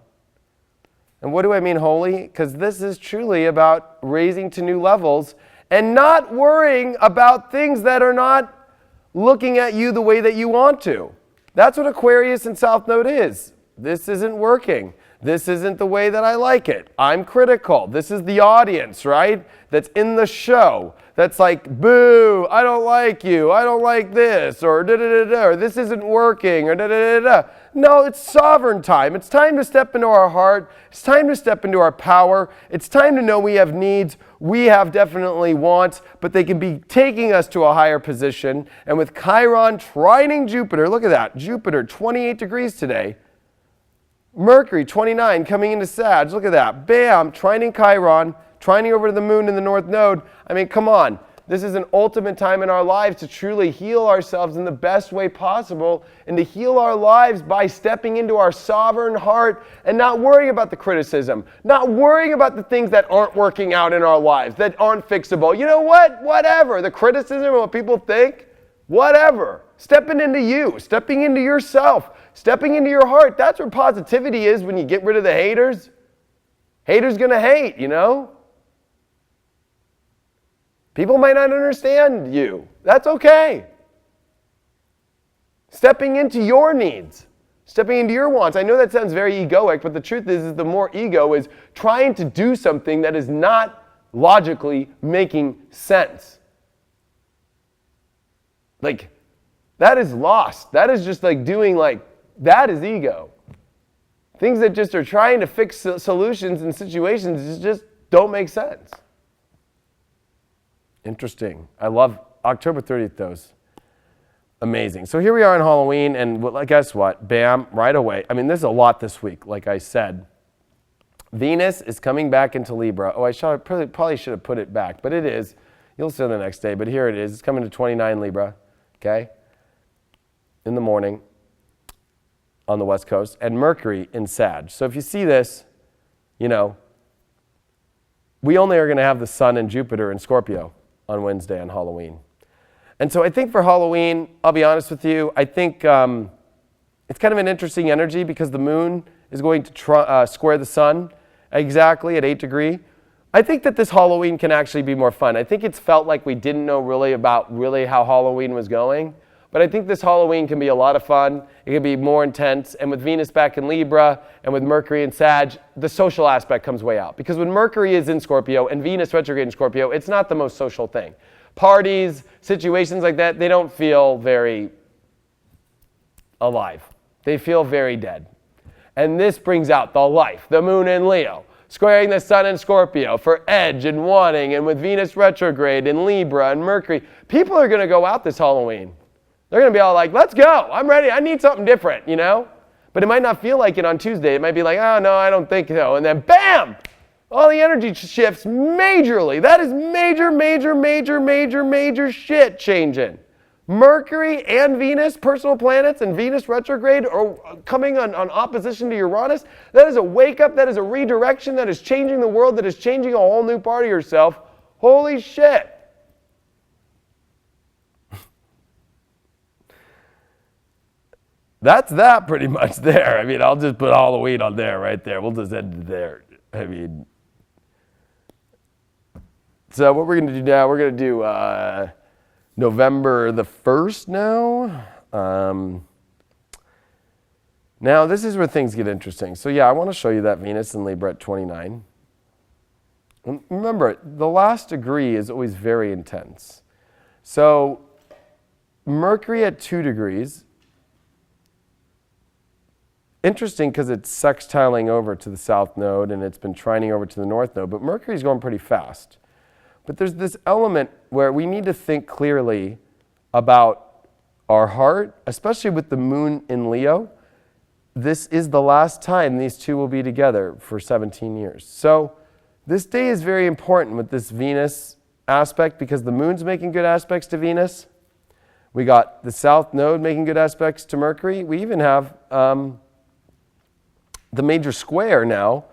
And what do I mean holy? Because this is truly about raising to new levels and not worrying about things that are not looking at you the way that you want to. That's what Aquarius and South Node is. this isn't working. This isn't the way that I like it. I'm critical. This is the audience, right? That's in the show. That's like, boo, I don't like you. I don't like this, or da-da-da-da, or this isn't working, or da-da-da-da. No, it's sovereign time. It's time to step into our heart. It's time to step into our power. It's time to know we have needs. We have definitely wants, but they can be taking us to a higher position. And with Chiron trining Jupiter, look at that, Jupiter, 28 degrees today. Mercury, 29, coming into Sag. Look at that. Bam, trining Chiron, trining over to the moon in the north node. I mean, come on. This is an ultimate time in our lives to truly heal ourselves in the best way possible and to heal our lives by stepping into our sovereign heart and not worrying about the criticism, not worrying about the things that aren't working out in our lives, that aren't fixable. You know what? Whatever. The criticism and what people think, whatever. Stepping into you, stepping into yourself, stepping into your heart. That's where positivity is when you get rid of the haters. Haters gonna hate, you know? People might not understand you. That's okay. Stepping into your needs, stepping into your wants. I know that sounds very egoic, but the truth is the more ego is trying to do something that is not logically making sense. Like, that is lost. That is just like doing that is ego. Things that just are trying to fix solutions and situations just don't make sense. Interesting. I love October 30th, those. Amazing. So here we are on Halloween, and guess what? Bam, right away. I mean, there's a lot this week, like I said. Venus is coming back into Libra. Oh, I probably should have put it back, but it is. You'll see it the next day, but here it is. It's coming to 29 Libra, okay? In the morning on the West Coast, and Mercury in Sag. So if you see this, you know, we only are going to have the Sun and Jupiter in Scorpio on Wednesday on Halloween. And so I think for Halloween, I'll be honest with you, I think it's kind of an interesting energy because the moon is going to square the sun exactly at 8 degrees. I think that this Halloween can actually be more fun. I think it's felt like we didn't know really about how Halloween was going. But I think this Halloween can be a lot of fun. It can be more intense. And with Venus back in Libra and with Mercury in Sag, the social aspect comes way out. Because when Mercury is in Scorpio and Venus retrograde in Scorpio, it's not the most social thing. Parties, situations like that, they don't feel very alive. They feel very dead. And this brings out the life, the moon in Leo, squaring the sun in Scorpio for edge and wanting, and with Venus retrograde in Libra and Mercury. People are going to go out this Halloween. They're going to be all like, let's go. I'm ready. I need something different, you know? But it might not feel like it on Tuesday. It might be like, oh, no, I don't think so. And then, bam, all the energy shifts majorly. That is major shit changing. Mercury and Venus, personal planets, and Venus retrograde are coming on opposition to Uranus. That is a wake-up. That is a redirection. That is changing the world. That is changing a whole new part of yourself. Holy shit. That's that pretty much there. I mean, I'll just put Halloween on there, right there. We'll just end it there. I mean, so what we're going to do now, we're going to do November the 1st now. Now, this is where things get interesting. So, yeah, I want to show you that Venus in Libra at 29. And remember, the last degree is always very intense. So, Mercury at 2 degrees. Interesting because it's sextiling over to the south node and it's been trining over to the north node, but Mercury's going pretty fast. But there's this element where we need to think clearly about our heart, especially with the moon in Leo. This is the last time these two will be together for 17 years. So this day is very important with this Venus aspect because the moon's making good aspects to Venus. We got the south node making good aspects to Mercury. We even have the major square now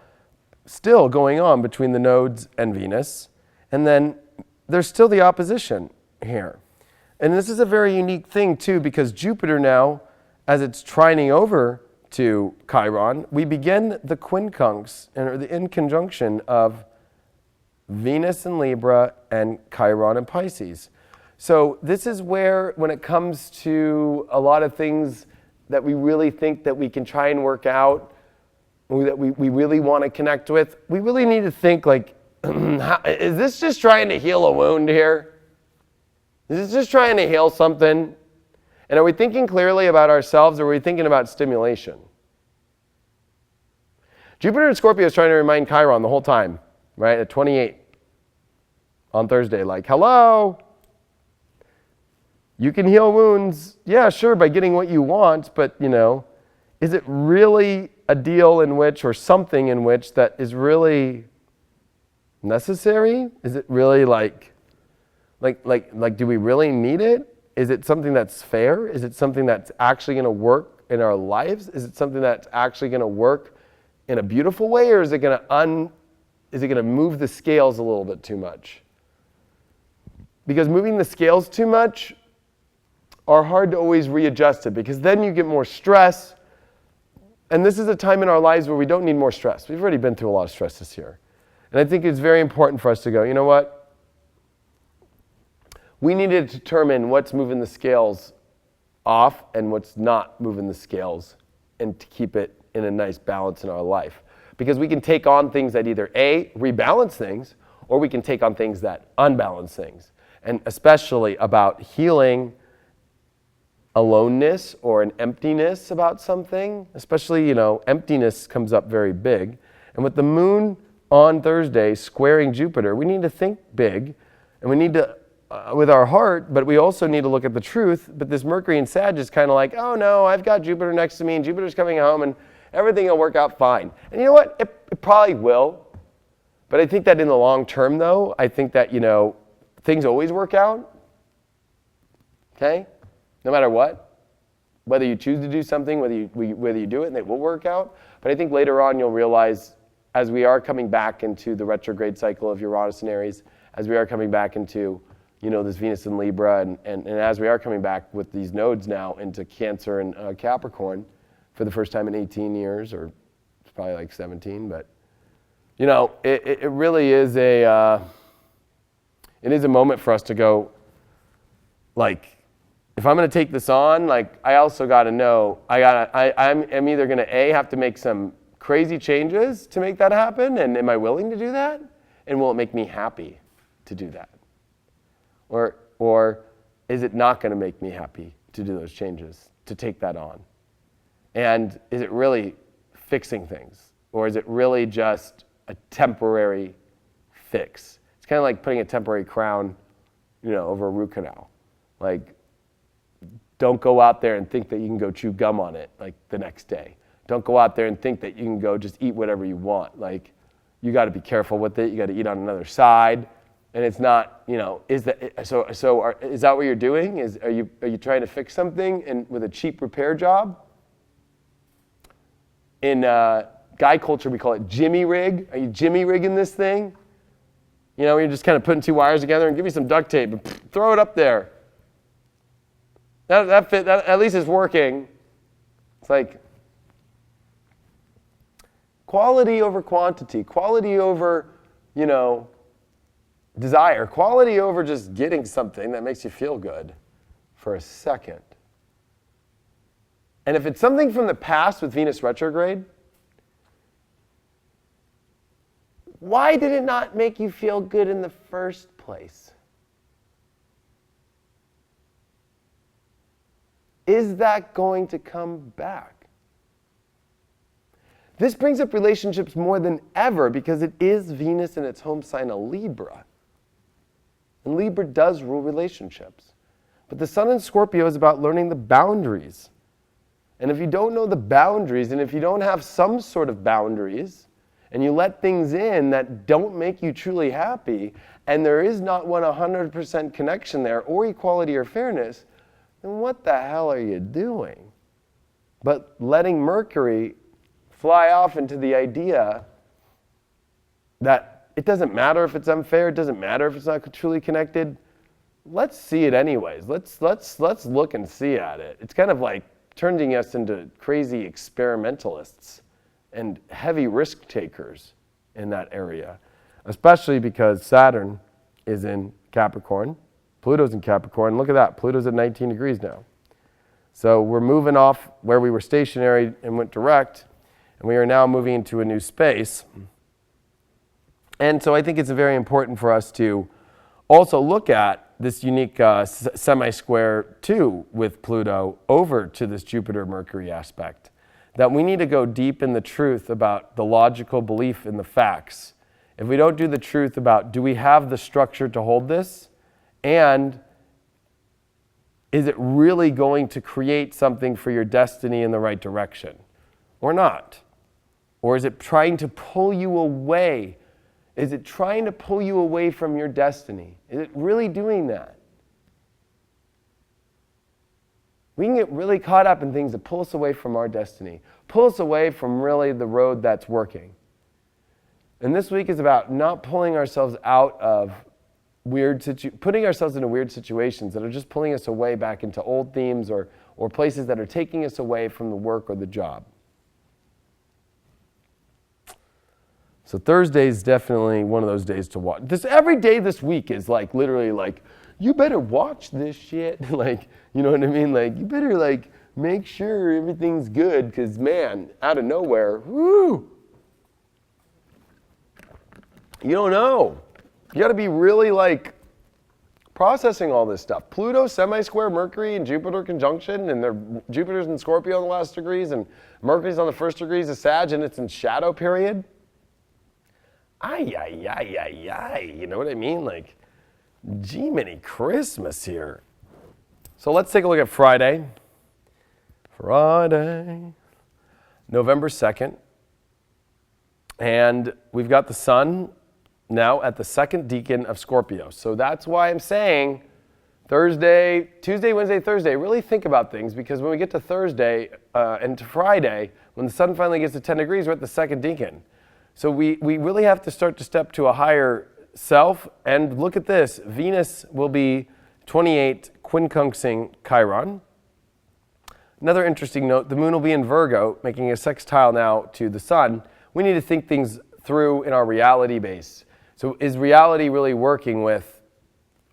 still going on between the nodes and Venus. And then there's still the opposition here. And this is a very unique thing too because Jupiter now, as it's trining over to Chiron, we begin the quincunx, or the in conjunction of Venus in Libra and Chiron in Pisces. So this is where, when it comes to a lot of things that we really think that we can try and work out, or that we really want to connect with, we really need to think like, is this just trying to heal a wound here? Is this just trying to heal something? And are we thinking clearly about ourselves, or are we thinking about stimulation? Jupiter in Scorpio is trying to remind Chiron the whole time, right? At 28 on Thursday, like, hello, you can heal wounds, yeah, sure, by getting what you want, but, is it really a deal in which, or something in which, that is really necessary? Is it really like, do we really need it? Is it something that's fair? Is it something that's actually going to work in our lives? Is it something that's actually going to work in a beautiful way, or is it going to move the scales a little bit too much? Because moving the scales too much are hard to always readjust it, because then you get more stress. And this is a time in our lives where we don't need more stress. We've already been through a lot of stress this year. And I think it's very important for us to go, you know what? We need to determine what's moving the scales off and what's not moving the scales, and to keep it in a nice balance in our life. Because we can take on things that either A, rebalance things, or we can take on things that unbalance things. And especially about healing aloneness or an emptiness about something, especially, emptiness comes up very big. And with the moon on Thursday squaring Jupiter, we need to think big, and we need to, with our heart, but we also need to look at the truth. But this Mercury in Sag is kind of like, oh no, I've got Jupiter next to me, and Jupiter's coming home, and everything will work out fine. And you know what? It probably will. But I think that in the long term, though, I think that, things always work out. Okay? No matter what. Whether you choose to do something, whether you do it, and it will work out. But I think later on you'll realize, as we are coming back into the retrograde cycle of Uranus and Aries, as we are coming back into, this Venus in Libra, and as we are coming back with these nodes now into Cancer and Capricorn for the first time in 18 years, or it's probably like 17, but, it really is it is a moment for us to go, like, if I'm going to take this on, like, I also got to know, I'm either going to have to make some crazy changes to make that happen, and am I willing to do that? And will it make me happy to do that? Or is it not going to make me happy to do those changes, to take that on? And is it really fixing things? Or is it really just a temporary fix? It's kind of like putting a temporary crown, over a root canal. Like, don't go out there and think that you can go chew gum on it, like, the next day. Don't go out there and think that you can go just eat whatever you want. Like, you got to be careful with it. You got to eat on another side. And it's not, is that what you're doing? Are you trying to fix something with a cheap repair job? In guy culture, we call it jimmy rig. Are you jimmy rigging this thing? You're just kind of putting two wires together and give me some duct tape and throw it up there. That at least is working. It's like quality over quantity, quality over, desire, quality over just getting something that makes you feel good for a second. And if it's something from the past with Venus retrograde, why did it not make you feel good in the first place? Is that going to come back? This brings up relationships more than ever because it is Venus in its home sign of Libra. And Libra does rule relationships. But the Sun in Scorpio is about learning the boundaries. And if you don't know the boundaries, and if you don't have some sort of boundaries, and you let things in that don't make you truly happy, and there is not 100% connection there, or equality or fairness, then what the hell are you doing? But letting Mercury fly off into the idea that it doesn't matter if it's unfair, it doesn't matter if it's not truly connected. Let's see it anyways. Let's look and see at it. It's kind of like turning us into crazy experimentalists and heavy risk takers in that area, especially because Saturn is in Capricorn, Pluto's in Capricorn. Look at that, Pluto's at 19 degrees now. So we're moving off where we were stationary and went direct, and we are now moving into a new space. And so I think it's very important for us to also look at this unique semi-square too with Pluto over to this Jupiter-Mercury aspect. That we need to go deep in the truth about the logical belief in the facts. If we don't do the truth about, do we have the structure to hold this? And is it really going to create something for your destiny in the right direction? Or not? Or is it trying to pull you away? Is it trying to pull you away from your destiny? Is it really doing that? We can get really caught up in things that pull us away from our destiny, pull us away from really the road that's working. And this week is about not pulling ourselves out of putting ourselves into weird situations that are just pulling us away back into old themes or places that are taking us away from the work or the job. So Thursday is definitely one of those days to watch. Every day this week is like literally like, you better watch this shit. Like, you know what I mean? Like, you better like make sure everything's good because man, out of nowhere, whoo, you don't know. You got to be really like processing all this stuff. Pluto, semi-square Mercury, and Jupiter conjunction, and Jupiter's in Scorpio on the last degrees, and Mercury's on the first degrees of Sag, and it's in shadow period. Ay, ay, ay, ay, ay. You know what I mean? Like, Jiminy Christmas here. So let's take a look at Friday. November 2nd. And we've got the sun now at the second decan of Scorpio. So that's why I'm saying Tuesday, Wednesday, Thursday, really think about things, because when we get to Thursday and to Friday, when the sun finally gets to 10 degrees, we're at the second decan. So we really have to start to step to a higher self. And look at this. Venus will be 28 quincunxing Chiron. Another interesting note, the moon will be in Virgo, making a sextile now to the sun. We need to think things through in our reality base. So is reality really working with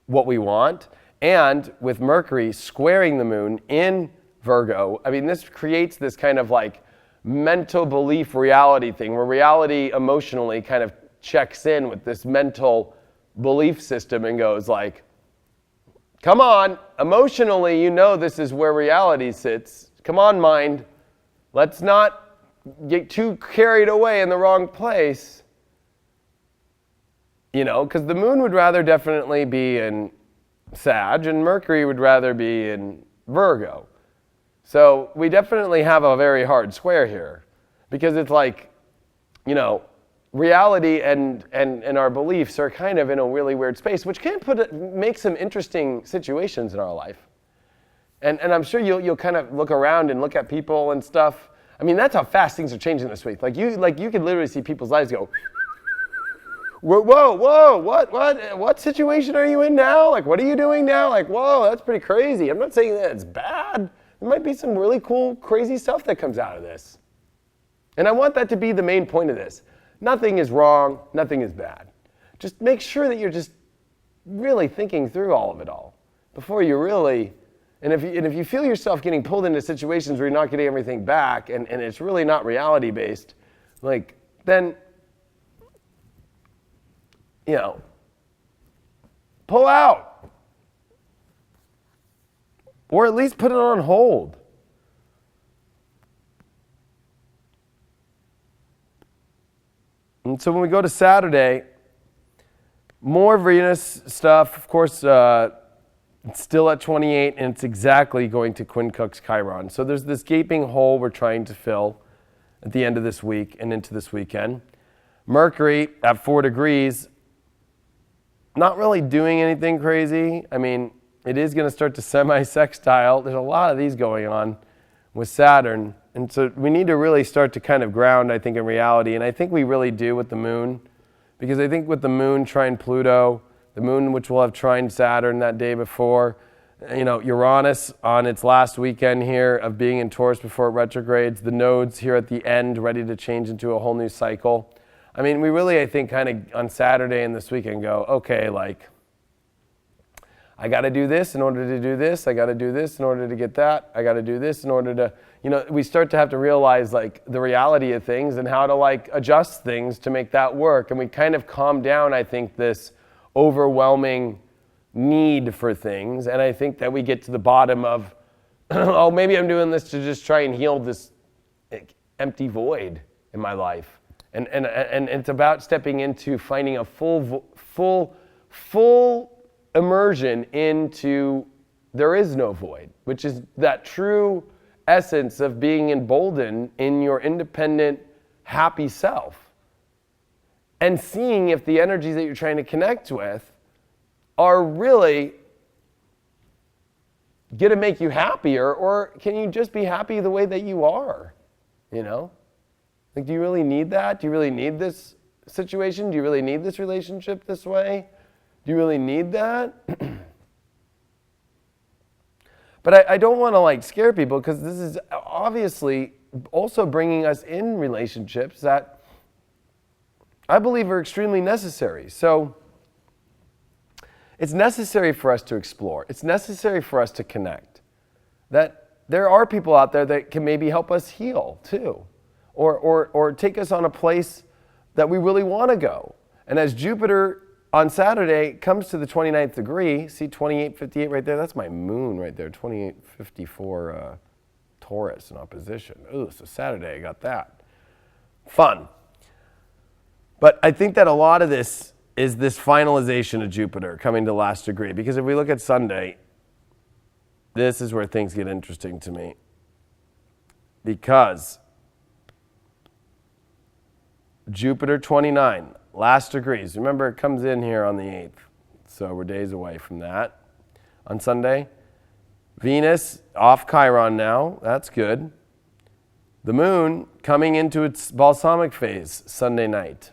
what we want? And with Mercury squaring the moon in Virgo, I mean, this creates this kind of like mental belief reality thing where reality emotionally kind of checks in with this mental belief system and goes like, come on, emotionally, you know this is where reality sits. Come on, mind. Let's not get too carried away in the wrong place. You know, because the moon would rather definitely be in Sag and Mercury would rather be in Virgo. So we definitely have a very hard square here because it's like, you know, reality and our beliefs are kind of in a really weird space, which can make some interesting situations in our life. And I'm sure you'll kind of look around and look at people and stuff. I mean, that's how fast things are changing this week. Like you could literally see people's lives go, whoa, what situation are you in now? Like, what are you doing now? Like, whoa, that's pretty crazy. I'm not saying that it's bad. There might be some really cool, crazy stuff that comes out of this. And I want that to be the main point of this. Nothing is wrong, nothing is bad. Just make sure that you're just really thinking through all of it all before you really, and if you feel yourself getting pulled into situations where you're not getting everything back and it's really not reality based, like, then, you know, pull out. Or at least put it on hold. And so when we go to Saturday, more Venus stuff. Of course, it's still at 28, and it's exactly going to quincunx Chiron. So there's this gaping hole we're trying to fill at the end of this week and into this weekend. Mercury at 4 degrees, not really doing anything crazy. I mean, it is going to start to semi-sextile. There's a lot of these going on with Saturn. And so we need to really start to kind of ground, I think, in reality. And I think we really do with the moon. Because I think with the moon trine Pluto, the moon which will have trine Saturn that day before, you know, Uranus on its last weekend here of being in Taurus before it retrogrades, the nodes here at the end ready to change into a whole new cycle. I mean, we really, I think, kind of on Saturday and this weekend go, okay, like, I got to do this in order to do this. I got to do this in order to get that. I got to do this in order to, we start to have to realize like the reality of things and how to like adjust things to make that work. And we kind of calm down, I think, this overwhelming need for things. And I think that we get to the bottom of, oh, maybe I'm doing this to just try and heal this empty void in my life. And it's about stepping into finding a full immersion into there is no void, which is that true essence of being emboldened in your independent, happy self. And seeing if the energies that you're trying to connect with are really going to make you happier, or can you just be happy the way that you are? Like, do you really need that? Do you really need this situation? Do you really need this relationship this way? Do you really need that? But I don't want to like scare people, because this is obviously also bringing us in relationships that I believe are extremely necessary. So it's necessary for us to explore. It's necessary for us to connect. That there are people out there that can maybe help us heal too, or take us on a place that we really want to go. And as Jupiter on Saturday comes to the 29th degree, see 2858 right there? That's my moon right there, 2854 Taurus in opposition. Ooh, so Saturday I got that. Fun. But I think that a lot of this is this finalization of Jupiter coming to last degree. Because if we look at Sunday, this is where things get interesting to me. Because Jupiter 29, last degrees. Remember, it comes in here on the 8th. So we're days away from that. On Sunday, Venus off Chiron now. That's good. The moon coming into its balsamic phase Sunday night.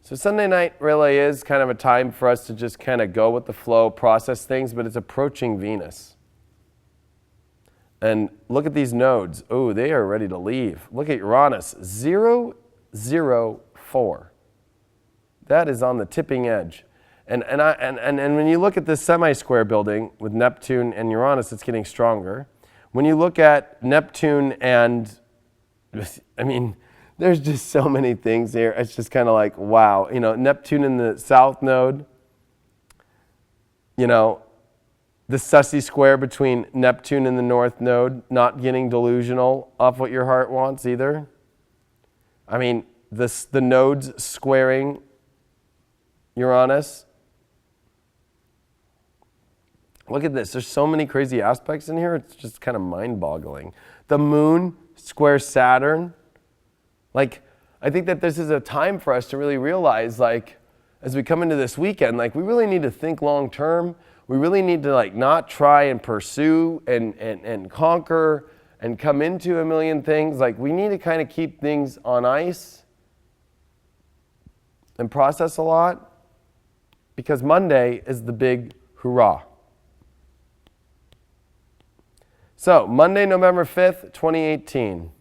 So Sunday night really is kind of a time for us to just kind of go with the flow, process things, but it's approaching Venus. And look at these nodes. Oh, they are ready to leave. Look at Uranus, 004. That is on the tipping edge. And when you look at this semi-square building with Neptune and Uranus, it's getting stronger. When you look at Neptune and, there's just so many things here. It's just kind of like, wow. Neptune in the south node, the sussy square between Neptune and the north node, not getting delusional off what your heart wants either. The nodes squaring Uranus. Look at this. There's so many crazy aspects in here. It's just kind of mind-boggling. The moon squares Saturn. I think that this is a time for us to really realize, as we come into this weekend, we really need to think long-term. We really need to, not try and pursue and conquer and come into a million things. We need to kind of keep things on ice and process a lot, because Monday is the big hurrah. So, Monday, November 5th, 2018.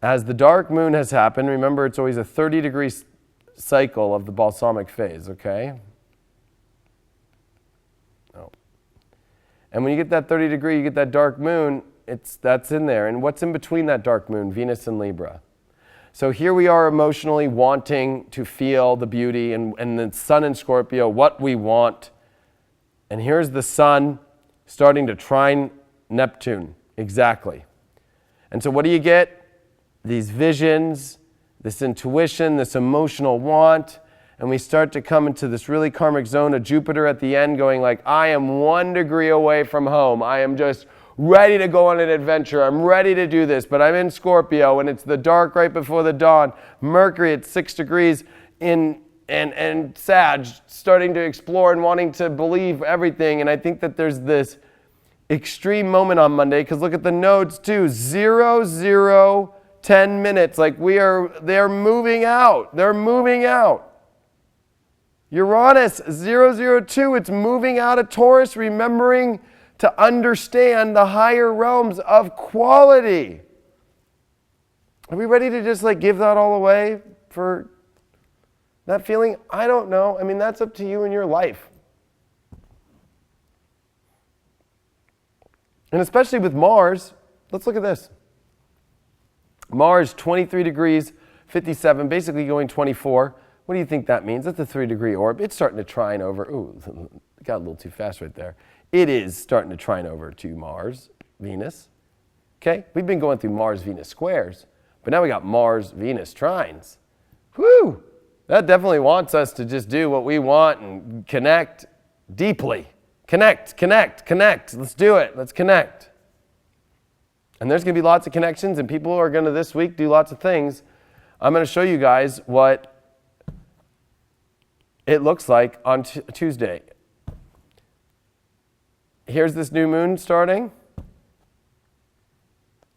As the dark moon has happened, remember it's always a 30-degree cycle of the balsamic phase, okay? Oh. And when you get that 30 degree, you get that dark moon, that's in there. And what's in between that dark moon? Venus and Libra. So here we are emotionally wanting to feel the beauty, and the sun in Scorpio, what we want. And here's the sun starting to trine Neptune, exactly. And so what do you get? These visions, this intuition, this emotional want, and we start to come into this really karmic zone of Jupiter at the end going I am 1 degree away from home. I am just ready to go on an adventure. I'm ready to do this, but I'm in Scorpio and it's the dark right before the dawn. Mercury at 6 degrees in and Sag, starting to explore and wanting to believe everything. And I think that there's this extreme moment on Monday, because look at the nodes too, 0, 0, 10 minutes, they're moving out. They're moving out. Uranus, 002, it's moving out of Taurus, remembering to understand the higher realms of quality. Are we ready to just give that all away for that feeling? I don't know. That's up to you in your life. And especially with Mars, let's look at this. Mars, 23 degrees, 57, basically going 24. What do you think that means? That's a 3-degree orb. It's starting to trine over. Ooh, got a little too fast right there. It is starting to trine over to Mars, Venus. Okay, we've been going through Mars-Venus squares, but now we got Mars-Venus trines. Whew, that definitely wants us to just do what we want and connect deeply. Connect, connect, connect. Let's do it. Let's connect. And there's going to be lots of connections, and people are going to this week do lots of things. I'm going to show you guys what it looks like on Tuesday. Here's this new moon starting.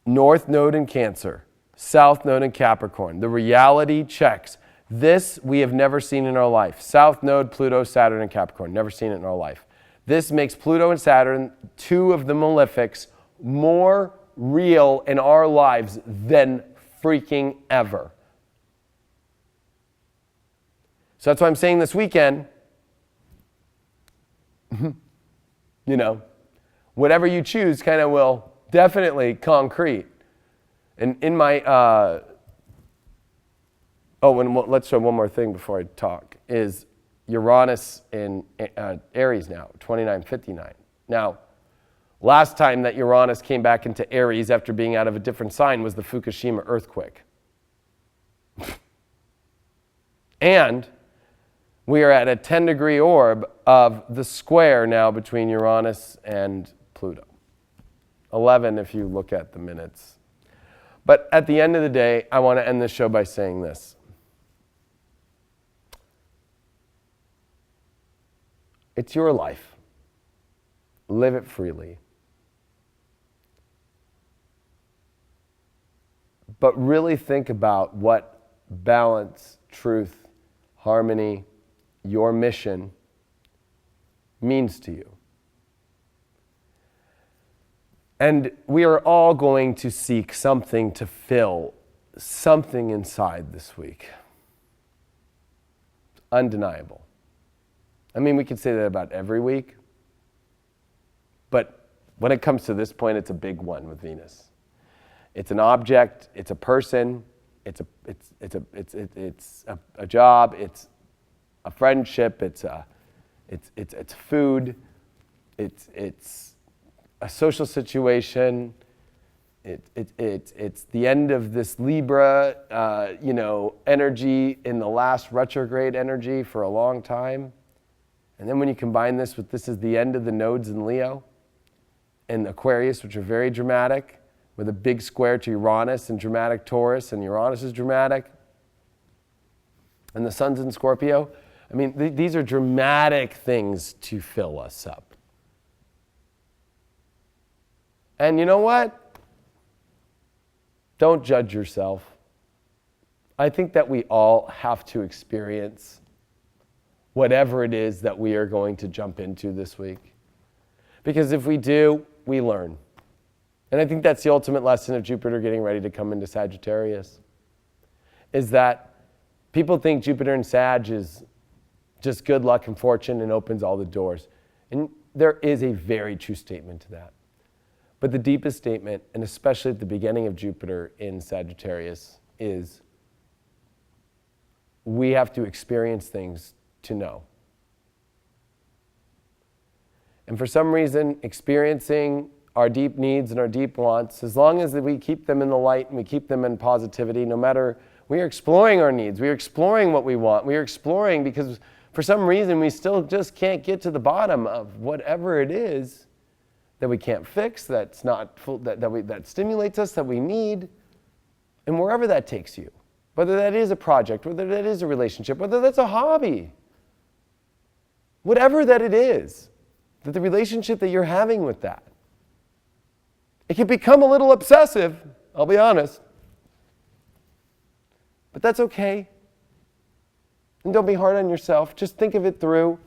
North node in Cancer, South node in Capricorn. The reality checks. This we have never seen in our life. South node, Pluto, Saturn, and Capricorn. Never seen it in our life. This makes Pluto and Saturn, two of the malefics, more real in our lives than freaking ever. So that's why I'm saying this weekend, whatever you choose kind of will definitely concrete. And in my, let's show one more thing before I talk, is Uranus in Aries now, 29:59. Now, last time that Uranus came back into Aries after being out of a different sign was the Fukushima earthquake. And we are at a 10-degree orb of the square now between Uranus and Pluto. 11 if you look at the minutes. But at the end of the day, I want to end this show by saying this. It's your life. Live it freely. But really think about what balance, truth, harmony, your mission means to you. And we are all going to seek something to fill something inside this week. Undeniable. I mean, we could say that about every week. But when it comes to this point, it's a big one with Venus. It's an object, it's a person, it's a job, it's a friendship, it's food, it's a social situation. It's the end of this Libra, energy in the last retrograde energy for a long time. And then when you combine this with this is the end of the nodes in Leo and Aquarius, which are very dramatic, with a big square to Uranus and dramatic Taurus, and Uranus is dramatic. And the sun's in Scorpio. I mean, these are dramatic things to fill us up. And you know what? Don't judge yourself. I think that we all have to experience whatever it is that we are going to jump into this week. Because if we do, we learn. And I think that's the ultimate lesson of Jupiter getting ready to come into Sagittarius, is that people think Jupiter in Sag is just good luck and fortune and opens all the doors. And there is a very true statement to that. But the deepest statement, and especially at the beginning of Jupiter in Sagittarius, is we have to experience things to know. And for some reason, experiencing our deep needs and our deep wants, as long as we keep them in the light and we keep them in positivity, no matter, we are exploring our needs, we are exploring what we want, we are exploring because for some reason we still just can't get to the bottom of whatever it is that we can't fix, that's not full, that stimulates us, that we need, and wherever that takes you, whether that is a project, whether that is a relationship, whether that's a hobby, whatever that it is, that the relationship that you're having with that, it can become a little obsessive, I'll be honest, but that's okay. And don't be hard on yourself, just think of it through.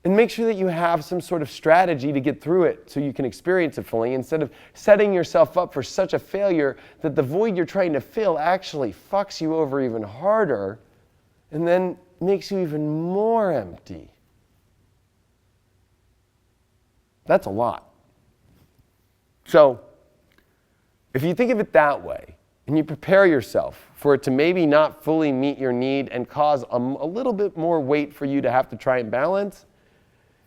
And make sure that you have some sort of strategy to get through it so you can experience it fully instead of setting yourself up for such a failure that the void you're trying to fill actually fucks you over even harder and then makes you even more empty. That's a lot. So if you think of it that way, and you prepare yourself for it to maybe not fully meet your need and cause a little bit more weight for you to have to try and balance,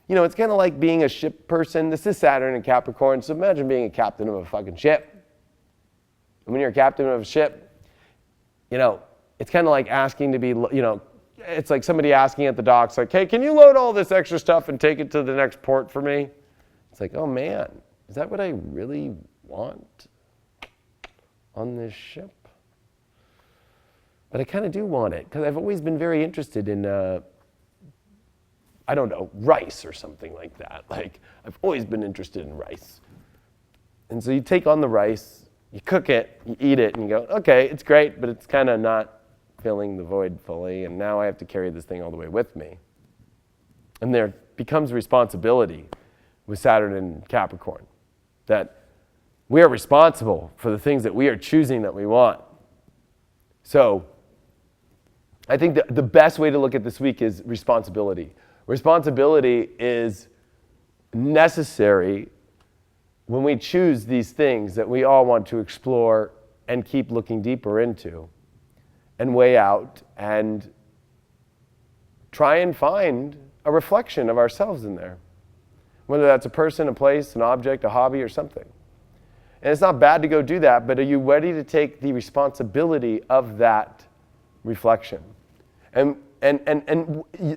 you know, it's kind of like being a ship person. This is Saturn and Capricorn, so imagine being a captain of a fucking ship. And when you're a captain of a ship, you know, it's kind of like asking to be, you know, it's like somebody asking at the docks, like, hey, can you load all this extra stuff and take it to the next port for me? It's like, oh man, is that what I really want on this ship? But I kind of do want it, because I've always been very interested in, I don't know, rice or something like that. Like, I've always been interested in rice. And so you take on the rice, you cook it, you eat it, and you go, okay, it's great, but it's kind of not filling the void fully, and now I have to carry this thing all the way with me. And there becomes responsibility with Saturn and Capricorn, that we are responsible for the things that we are choosing that we want. So I think the best way to look at this week is responsibility. Responsibility is necessary when we choose these things that we all want to explore and keep looking deeper into and weigh out and try and find a reflection of ourselves in there. Whether that's a person, a place, an object, a hobby, or something. And it's not bad to go do that, but are you ready to take the responsibility of that reflection? And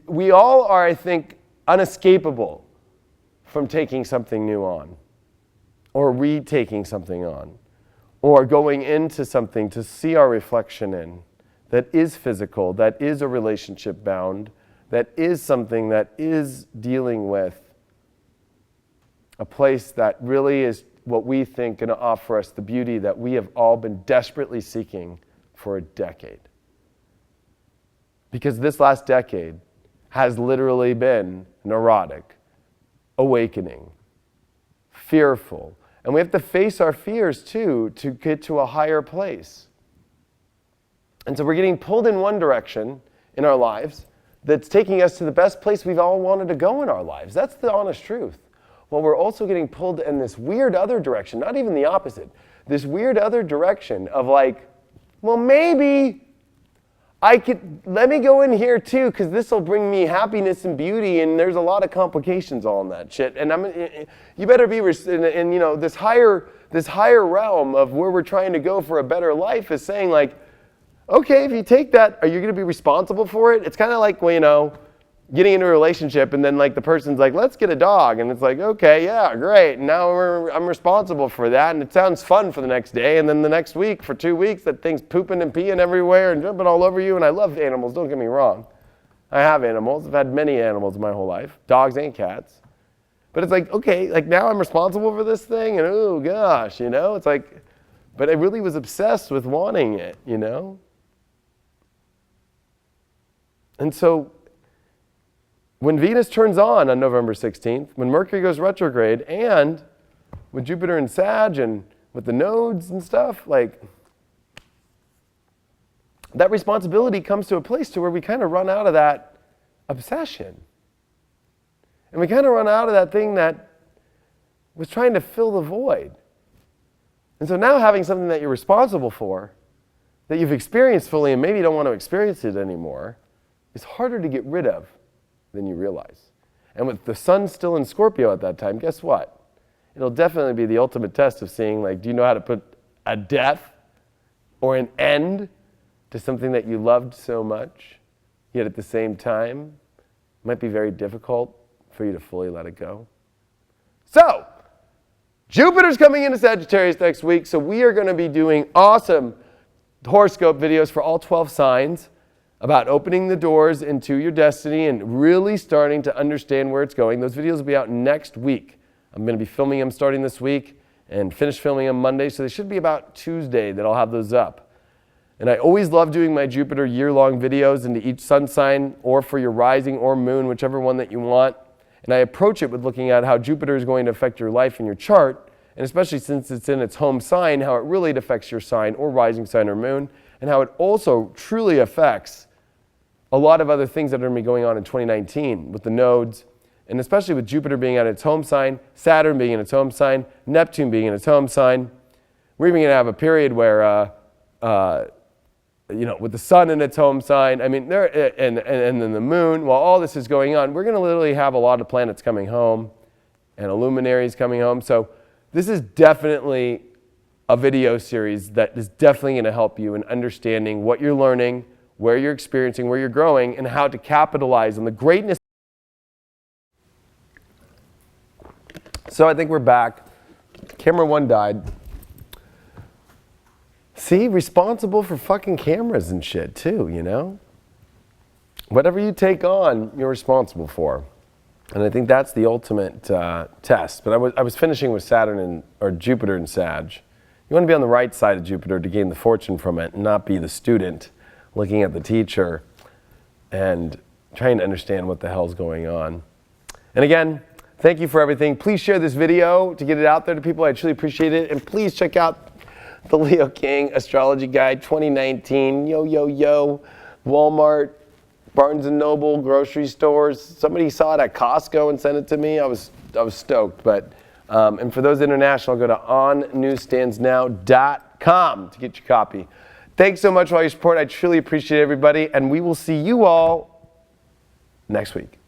we all are, I think, unescapable from taking something new on, or retaking something on, or going into something to see our reflection in that is physical, that is a relationship bound, that is something that is dealing with a place that really is what we think going to offer us the beauty that we have all been desperately seeking for a decade. Because this last decade has literally been neurotic, awakening, fearful. And we have to face our fears too to get to a higher place. And so we're getting pulled in one direction in our lives that's taking us to the best place we've all wanted to go in our lives. That's the honest truth. Well, we're also getting pulled in this weird other direction, not even the opposite, this weird other direction of like, well, maybe let me go in here too, because this will bring me happiness and beauty, and there's a lot of complications all in that shit. And you better be, and you know, this higher realm of where we're trying to go for a better life is saying like, okay, if you take that, are you going to be responsible for it? It's kind of like, well, you know, getting into a relationship and then like the person's like, let's get a dog. And it's like, okay, yeah, great. And now I'm responsible for that. And it sounds fun for the next day. And then the next week, for 2 weeks, that thing's pooping and peeing everywhere and jumping all over you. And I love animals, don't get me wrong. I have animals. I've had many animals in my whole life, dogs and cats. But it's like, okay, like now I'm responsible for this thing. And oh gosh, you know, it's like, but I really was obsessed with wanting it, you know? And so when Venus turns on November 16th, when Mercury goes retrograde, and with Jupiter in Sag and with the nodes and stuff, like that responsibility comes to a place to where we kind of run out of that obsession. And we kind of run out of that thing that was trying to fill the void. And so now having something that you're responsible for, that you've experienced fully and maybe you don't want to experience it anymore, is harder to get rid of than you realize. And with the sun still in Scorpio at that time, guess what? It'll definitely be the ultimate test of seeing, like, do you know how to put a death or an end to something that you loved so much, yet at the same time, it might be very difficult for you to fully let it go. So, Jupiter's coming into Sagittarius next week, so we are going to be doing awesome horoscope videos for all 12 signs about opening the doors into your destiny and really starting to understand where it's going. Those videos will be out next week. I'm going to be filming them starting this week and finish filming them Monday, so they should be about Tuesday that I'll have those up. And I always love doing my Jupiter year-long videos into each sun sign or for your rising or moon, whichever one that you want. And I approach it with looking at how Jupiter is going to affect your life and your chart, and especially since it's in its home sign, how it really affects your sign or rising sign or moon, and how it also truly affects a lot of other things that are going to be going on in 2019 with the nodes And especially with Jupiter being at its home sign, Saturn being in its home sign, Neptune being in its home sign, we're even going to have a period where, with the sun in its home sign, and then the moon, while all this is going on, we're going to literally have a lot of planets coming home and luminaries coming home. So this is definitely a video series that is definitely going to help you in understanding what you're learning, where you're experiencing, where you're growing, and how to capitalize on the greatness. So I think we're back. Camera 1 died. See, responsible for fucking cameras and shit too, you know? Whatever you take on, you're responsible for. And I think that's the ultimate test. But I was finishing with Jupiter and Sag. You want to be on the right side of Jupiter to gain the fortune from it and not be the student looking at the teacher and trying to understand what the hell's going on. And again, thank you for everything. Please share this video to get it out there to people. I truly appreciate it. And please check out the Leo King Astrology Guide 2019. Yo, yo, yo. Walmart, Barnes & Noble, grocery stores. Somebody saw it at Costco and sent it to me. I was stoked. But and for those international, go to onnewsstandsnow.com to get your copy. Thanks so much for all your support. I truly appreciate everybody. And we will see you all next week.